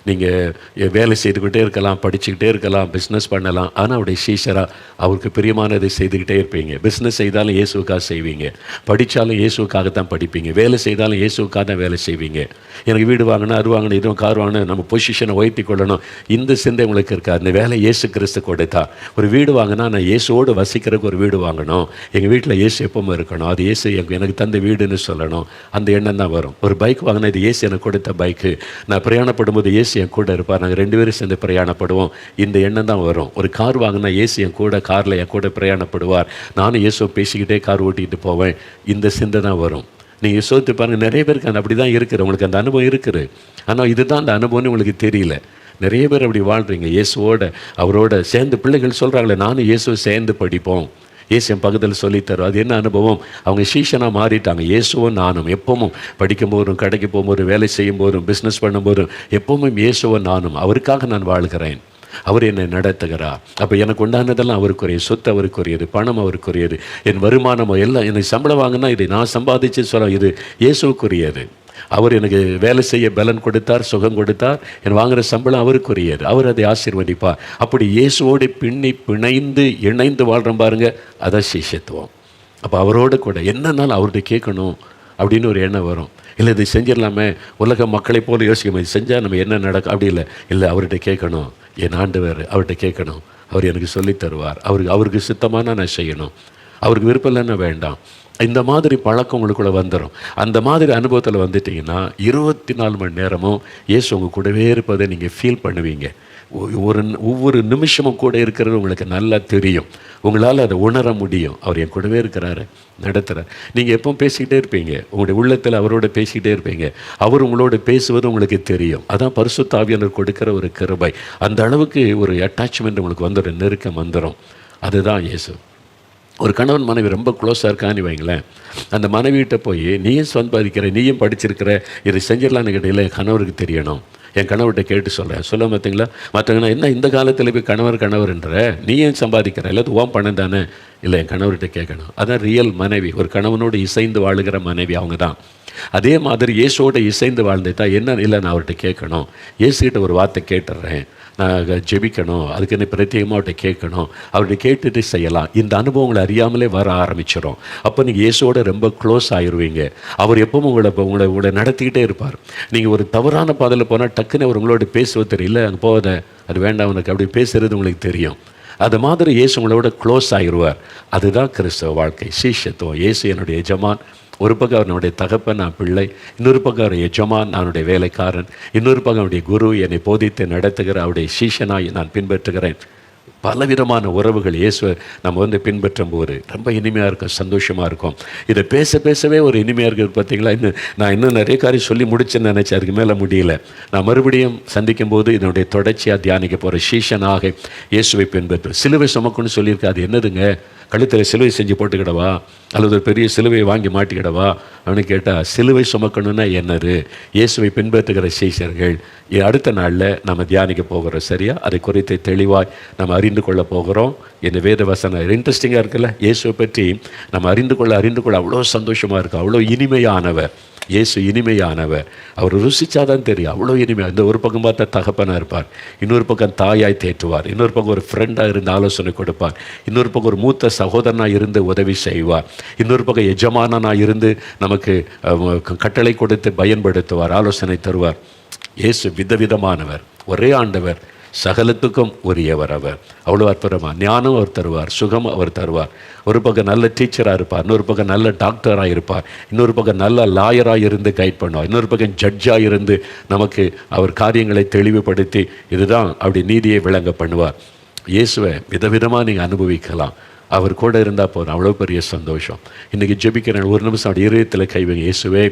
நீங்கள் வேலை செய்துக்கிட்டே இருக்கலாம், படிச்சுக்கிட்டே இருக்கலாம், பிஸ்னஸ் பண்ணலாம். ஆனால் அவருடைய சீஷராக அவருக்கு பிரியமானதை செய்துக்கிட்டே இருப்பீங்க. பிஸ்னஸ் செய்தாலும் இயேசுக்காக செய்வீங்க, படித்தாலும் இயேசுக்காகத்தான் படிப்பீங்க, வேலை செய்தாலும் இயேசுக்காக தான் வேலை செய்வீங்க. எனக்கு வீடு வாங்கணும், அது வாங்கணும், இதுவும் கார் வாங்கணும், நம்ம பொசிஷனை உயர்த்தி கொள்ளணும், இந்த சிந்தை உங்களுக்கு இருக்கா? அந்த வேலை இயேசு கிறிஸ்து கொடுத்தா. ஒரு வீடு வாங்கினா நான் இயேசுவோடு வசிக்கிறதுக்கு ஒரு வீடு வாங்கணும், எங்கள் வீட்டில் இயேசு எப்பவும் இருக்கணும், அது இயேசு எனக்கு தந்த வீடுன்னு சொல்லணும். அந்த எண்ணம் தான் வரும். ஒரு பைக் வாங்கினா இது இயேசு எனக்கு கொடுத்த பைக்கு, நான் பிரயாணப்படும் போது இயேசு என் கூட இருப்பார், நாங்கள் 2 பேரும் சேர்ந்து பிரயாணப்படுவோம். இந்த எண்ணம் தான் வரும். ஒரு கார் வாங்கினா இயேசு என் கூட காரில் என் கூட பிரயாணப்படுவார், நானும் இயேசுவை பேசிக்கிட்டே கார் ஓட்டிகிட்டு போவேன். இந்த சிந்தை தான் வரும். நீங்கள் யோசித்து பாருங்கள், நிறைய பேருக்கு அந்த அப்படி தான் இருக்குது. உங்களுக்கு அந்த அனுபவம் இருக்குது, ஆனால் இதுதான் அந்த அனுபவம்னு உங்களுக்கு தெரியல. நிறைய பேர் அப்படி வாழ்கிறீங்க. இயேசுவோட அவரோட சேர்ந்து பிள்ளைகள் சொல்கிறாங்களே, நானும் இயேசுவை சேர்ந்து படிப்போம், இயேசு என் பக்கத்தில் சொல்லித்தரும். அது என்ன அனுபவம்? அவங்க சீஷனாக மாறிட்டாங்க. இயேசுவும் நானும் எப்பவும் படிக்கும் போதும், கடைக்கு போகும்போதும், வேலை செய்யும் போதும், பிஸ்னஸ் பண்ணும்போதும் எப்பவும் இயேசுவும் நானும் அவருக்காக நான் வாழ்கிறேன், அவர் என்னை நடத்துகிறார். அப்போ எனக்கு உண்டானதெல்லாம் அவருக்குரிய சொத்து, அவருக்குரியது, பணம் அவருக்குரியது, என் வருமானமோ எல்லாம், எனக்கு சம்பளம் வாங்கினா இதை நான் சம்பாதிச்சு சொல்ல, இது இயேசுக்குரியது. அவர் எனக்கு வேலை செய்ய பலன் கொடுத்தார், சுகம் கொடுத்தார், என் வாங்குகிற சம்பளம் அவருக்குரியது, அவர் அதை ஆசீர்வதிப்பார். அப்படி இயேசுவோடு பிணைந்து இணைந்து வாழ்கிறோம் பாருங்க, அதான் சிஷ்யத்துவம். அப்போ அவரோடு கூட என்னன்னாலும் அவர்கிட்ட கேட்கணும் அப்படின்னு ஒரு எண்ணம் வரும். இல்லை இது செஞ்சிடலாமே, உலக மக்களை போல யோசிக்கணும், இது செஞ்சால் நம்ம என்ன நடக்கும், அப்படி இல்லை அவர்கிட்ட கேட்கணும். என் ஆண்டவர் அவர்கிட்ட கேட்கணும், அவர் எனக்கு சொல்லித் தருவார், அவருக்கு சித்தமான நான் செய்யணும், அவருக்கு விருப்பம் இல்லைன்னா வேண்டாம். இந்த மாதிரி பழக்கம் உங்களுக்குள்ளே வந்துடும். அந்த மாதிரி அனுபவத்தில் வந்துட்டிங்கன்னா 24 மணி நேரமும் இயேசு உங்கள் கூடவே இருப்பதை நீங்கள் ஃபீல் பண்ணுவீங்க. ஒவ்வொரு நிமிஷமும் கூட இருக்கிறது உங்களுக்கு நல்லா தெரியும், உங்களால் அதை உணர முடியும். அவர் என் கூடவே இருக்கிறாரு, நடத்துகிறார். நீங்கள் எப்பவும் பேசிக்கிட்டே இருப்பீங்க, உங்களுடைய உள்ளத்தில் அவரோட பேசிக்கிட்டே இருப்பீங்க, அவர் உங்களோட பேசுவது உங்களுக்கு தெரியும். அதான் பரிசுத்த ஆவியானவர் கொடுக்கிற ஒரு கிருபை. அந்த அளவுக்கு ஒரு அட்டாச்மெண்ட் உங்களுக்கு வந்துடும், நெருக்கம் வந்துடும். அதுதான் இயேசு. ஒரு கணவன் மனைவி ரொம்ப க்ளோஸாக இருக்கான்னு வைங்களேன், அந்த மனைவிகிட்ட போய் நீயும் சம்பாதிக்கிற, நீயும் படிச்சிருக்கிற, இதை செஞ்சிடலான்னு கேட்டீங்களா, என் கணவருக்கு தெரியணும், என் கணவர்கிட்ட கேட்டு சொல்ல பார்த்தீங்களா. மற்றவங்கன்னா என்ன இந்த காலத்தில் போய் கணவர்ன்ற, நீயும் சம்பாதிக்கிற, எல்லாத்துக்கும் ஓம் பணம் தானே, இல்லை என் கணவர்கிட்ட கேட்கணும். அதான் ரியல் மனைவி, ஒரு கணவனோடு இசைந்து வாழுகிற மனைவி அவங்க தான். அதே மாதிரி இயேசுவோட இசைந்து வாழ்ந்துட்டா என்ன இல்லை, நான் அவர்கிட்ட கேட்கணும், இயேசுகிட்ட ஒரு வார்த்தை கேட்டுடுறேன், நான் ஜெபிக்கணும், அதுக்கு என்ன பிரத்யேகமாக அவர்கிட்ட கேட்கணும், அவர்கிட்ட கேட்டுட்டு செய்யலாம். இந்த அனுபவங்களை அறியாமலே வர ஆரம்பிச்சிடும். அப்போ நீங்கள் இயேசுவோட ரொம்ப க்ளோஸ் ஆயிடுவீங்க. அவர் எப்பவும் உங்களை நடத்திக்கிட்டே இருப்பார். நீங்கள் ஒரு தவறான பாதையில் போனால் டக்குன்னு அவர் உங்களோட பேசுவது தெரியல, அங்கே போகாத, அது வேண்டாம் உனக்கு, அப்படி பேசுகிறது உங்களுக்கு தெரியும். அது மாதிரி இயேசு உங்களோட க்ளோஸ் ஆகிடுவார். அதுதான் கிறிஸ்தவ வாழ்க்கை, சீஷத்துவம். இயேசு என்னுடைய எஜமான், ஒரு பக்கம் அவனுடைய தகப்பன், நான் பிள்ளை, இன்னொரு பக்கம் அவர் எஜமான், அவனுடைய வேலைக்காரன், இன்னொரு பக்கம் அவருடைய குரு, என்னை போதித்து நடத்துகிற அவருடைய சீஷனாய் நான் பின்பற்றுகிறேன். பலவிதமான உறவுகள் இயேசுவை நம்ம பின்பற்றும் போது ரொம்ப இனிமையாக இருக்கும், சந்தோஷமாக இருக்கும். இதை பேசவே ஒரு இனிமையாக இருக்குது. பார்த்தீங்களா, நான் இன்னும் நிறைய காரியம் சொல்லி முடிச்சேன்னு நினச்சேன், அதுக்கு மேலே முடியல. நான் மறுபடியும் சந்திக்கும் போது இதனுடைய தொடர்ச்சியாக தியானிக்க போகிற சீஷனாக இயேசுவை பின்பற்று. சிலுவை சுமக்குன்னு சொல்லியிருக்கு. அது என்னதுங்க? கழுத்தில் சிலுவை செஞ்சு போட்டுக்கிடவா, அல்லது ஒரு பெரிய சிலுவையை வாங்கி மாட்டிக்கிடவா அப்படின்னு கேட்டால், சிலுவை சுமக்கணுன்னா என்னது? இயேசுவை பின்பற்றுகிற சீஷர்கள் அடுத்த நாளில் நம்ம தியானிக்க போகிறோம். சரியா? அதை குறித்து தெளிவாய் நம்ம அறிந்து கொள்ள போகிறோம். இந்த வேத வசனம் இன்ட்ரெஸ்டிங்காக இருக்குல்ல. இயேசுவை பற்றி நம்ம அறிந்து கொள்ள அவ்வளோ சந்தோஷமாக இருக்குது. அவ்வளோ இனிமையானவர் இயேசு, இனிமையானவர். அவர் ருசிச்சாதான் தெரியும், அவ்வளோ இனிமையாக. இந்த ஒரு பக்கம் பார்த்தா தகப்பனாக இருப்பார், இன்னொரு பக்கம் தாயாய் தேற்றுவார், இன்னொரு பக்கம் ஒரு ஃப்ரெண்டாக இருந்து ஆலோசனை கொடுப்பார், இன்னொரு பக்கம் ஒரு மூத்த சகோதரனாக இருந்து உதவி செய்வார், இன்னொரு பக்கம் எஜமானனாக இருந்து நமக்கு கட்டளை கொடுத்து பயன்படுத்துவார், ஆலோசனை தருவார். இயேசு விதவிதமானவர், ஒரே ஆண்டவர், சகலத்துக்கும் உரியவர். அவர் அவ்வளோ அற்புதமாக ஞானம் அவர் தருவார், சுகம் அவர் தருவார். ஒரு பக்கம் நல்ல டீச்சராக இருப்பார், இன்னொரு பக்கம் நல்ல டாக்டராக இருப்பார், இன்னொரு பக்கம் நல்ல லாயராக இருந்து கைட் பண்ணுவார், இன்னொரு பக்கம் ஜட்ஜாக இருந்து நமக்கு அவர் காரியங்களை தெளிவுபடுத்தி இதுதான் அப்படி நீதியை விளங்க பண்ணுவார். இயேசுவை விதவிதமாக நீங்கள் அனுபவிக்கலாம். அவர் கூட இருந்தால் போதும், அவ்வளோ பெரிய சந்தோஷம். இன்றைக்கி ஜெபிக்கிறேன், ஒரு நிமிஷம் அப்படி இதயத்தில் கைவங்க. இயேசுவே,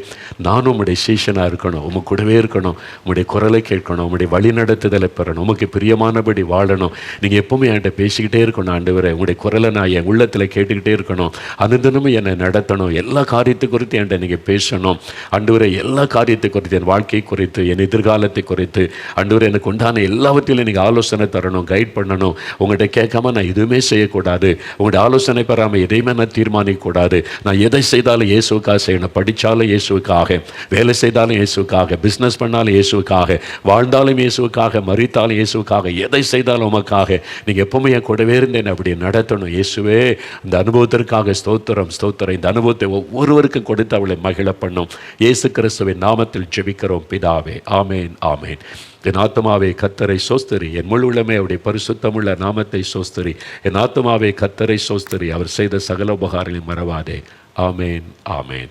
நானும் உம்முடைய சீஷனாக இருக்கணும், உமக்கு கூடவே இருக்கணும், உம்முடைய குரலை கேட்கணும், உம்முடைய வழி நடத்துதலை பெறணும், உமக்கு பிரியமானபடி வாழணும். நீங்கள் எப்போவுமே என்கிட்ட பேசிக்கிட்டே இருக்கணும் ஆண்டவரே, உங்களுடைய குரலை நான் என் உள்ளத்தில் கேட்டுக்கிட்டே இருக்கணும், அனுதினமும் என்னை நடத்தணும், எல்லா காரியத்தை குறித்து என்கிட்ட நீங்கள் பேசணும் ஆண்டவரே, எல்லா காரியத்தை குறித்து, என் வாழ்க்கை குறித்து, என் எதிர்காலத்தை குறித்து ஆண்டவரே, எனக்கு உண்டான எல்லாவற்றிலும் நீங்கள் ஆலோசனை தரணும், கைட் பண்ணணும். உங்கள்கிட்ட கேட்காம நான் எதுவுமே செய்யக்கூடாது, உங்களுடைய ஆலோசனை பெறாமல் எதையுமே நான் தீர்மானிக்கக்கூடாது. நான் எதை செய்தாலும் இயேசுக்காக செய்யணும். படித்தாலும் இயேசுக்காக, வேலை செய்தாலும் இயேசுக்காக, பிஸ்னஸ் பண்ணாலும் இயேசுக்காக, வாழ்ந்தாலும் இயேசுக்காக, மரித்தாலும் இயேசுக்காக, எதை செய்தாலும் உமக்காக. நீங்கள் எப்பவுமே என் கூடவே இருந்தேன் அப்படி நடத்தணும். இயேசுவே, இந்த அனுபவத்திற்காக ஸ்தோத்திரம், ஸ்தோத்திரம். இந்த அனுபவத்தை ஒவ்வொருவருக்கும் கொடுத்து அவளை மகிழ பண்ணும். இயேசு கிறிஸ்துவின் நாமத்தில் ஜெபிக்கிறோம் பிதாவே, ஆமேன், ஆமேன். என் ஆத்துமாவே கர்த்தரை சோஸ்தரி, என் முழு உள்ளமே அவருடைய பரிசுத்தமுள்ள நாமத்தை சோஸ்தரி. என் ஆத்துமாவே கர்த்தரை சோஸ்தரி, அவர் செய்த சகல உபகாரங்களை மறவாதே. ஆமேன், ஆமேன்.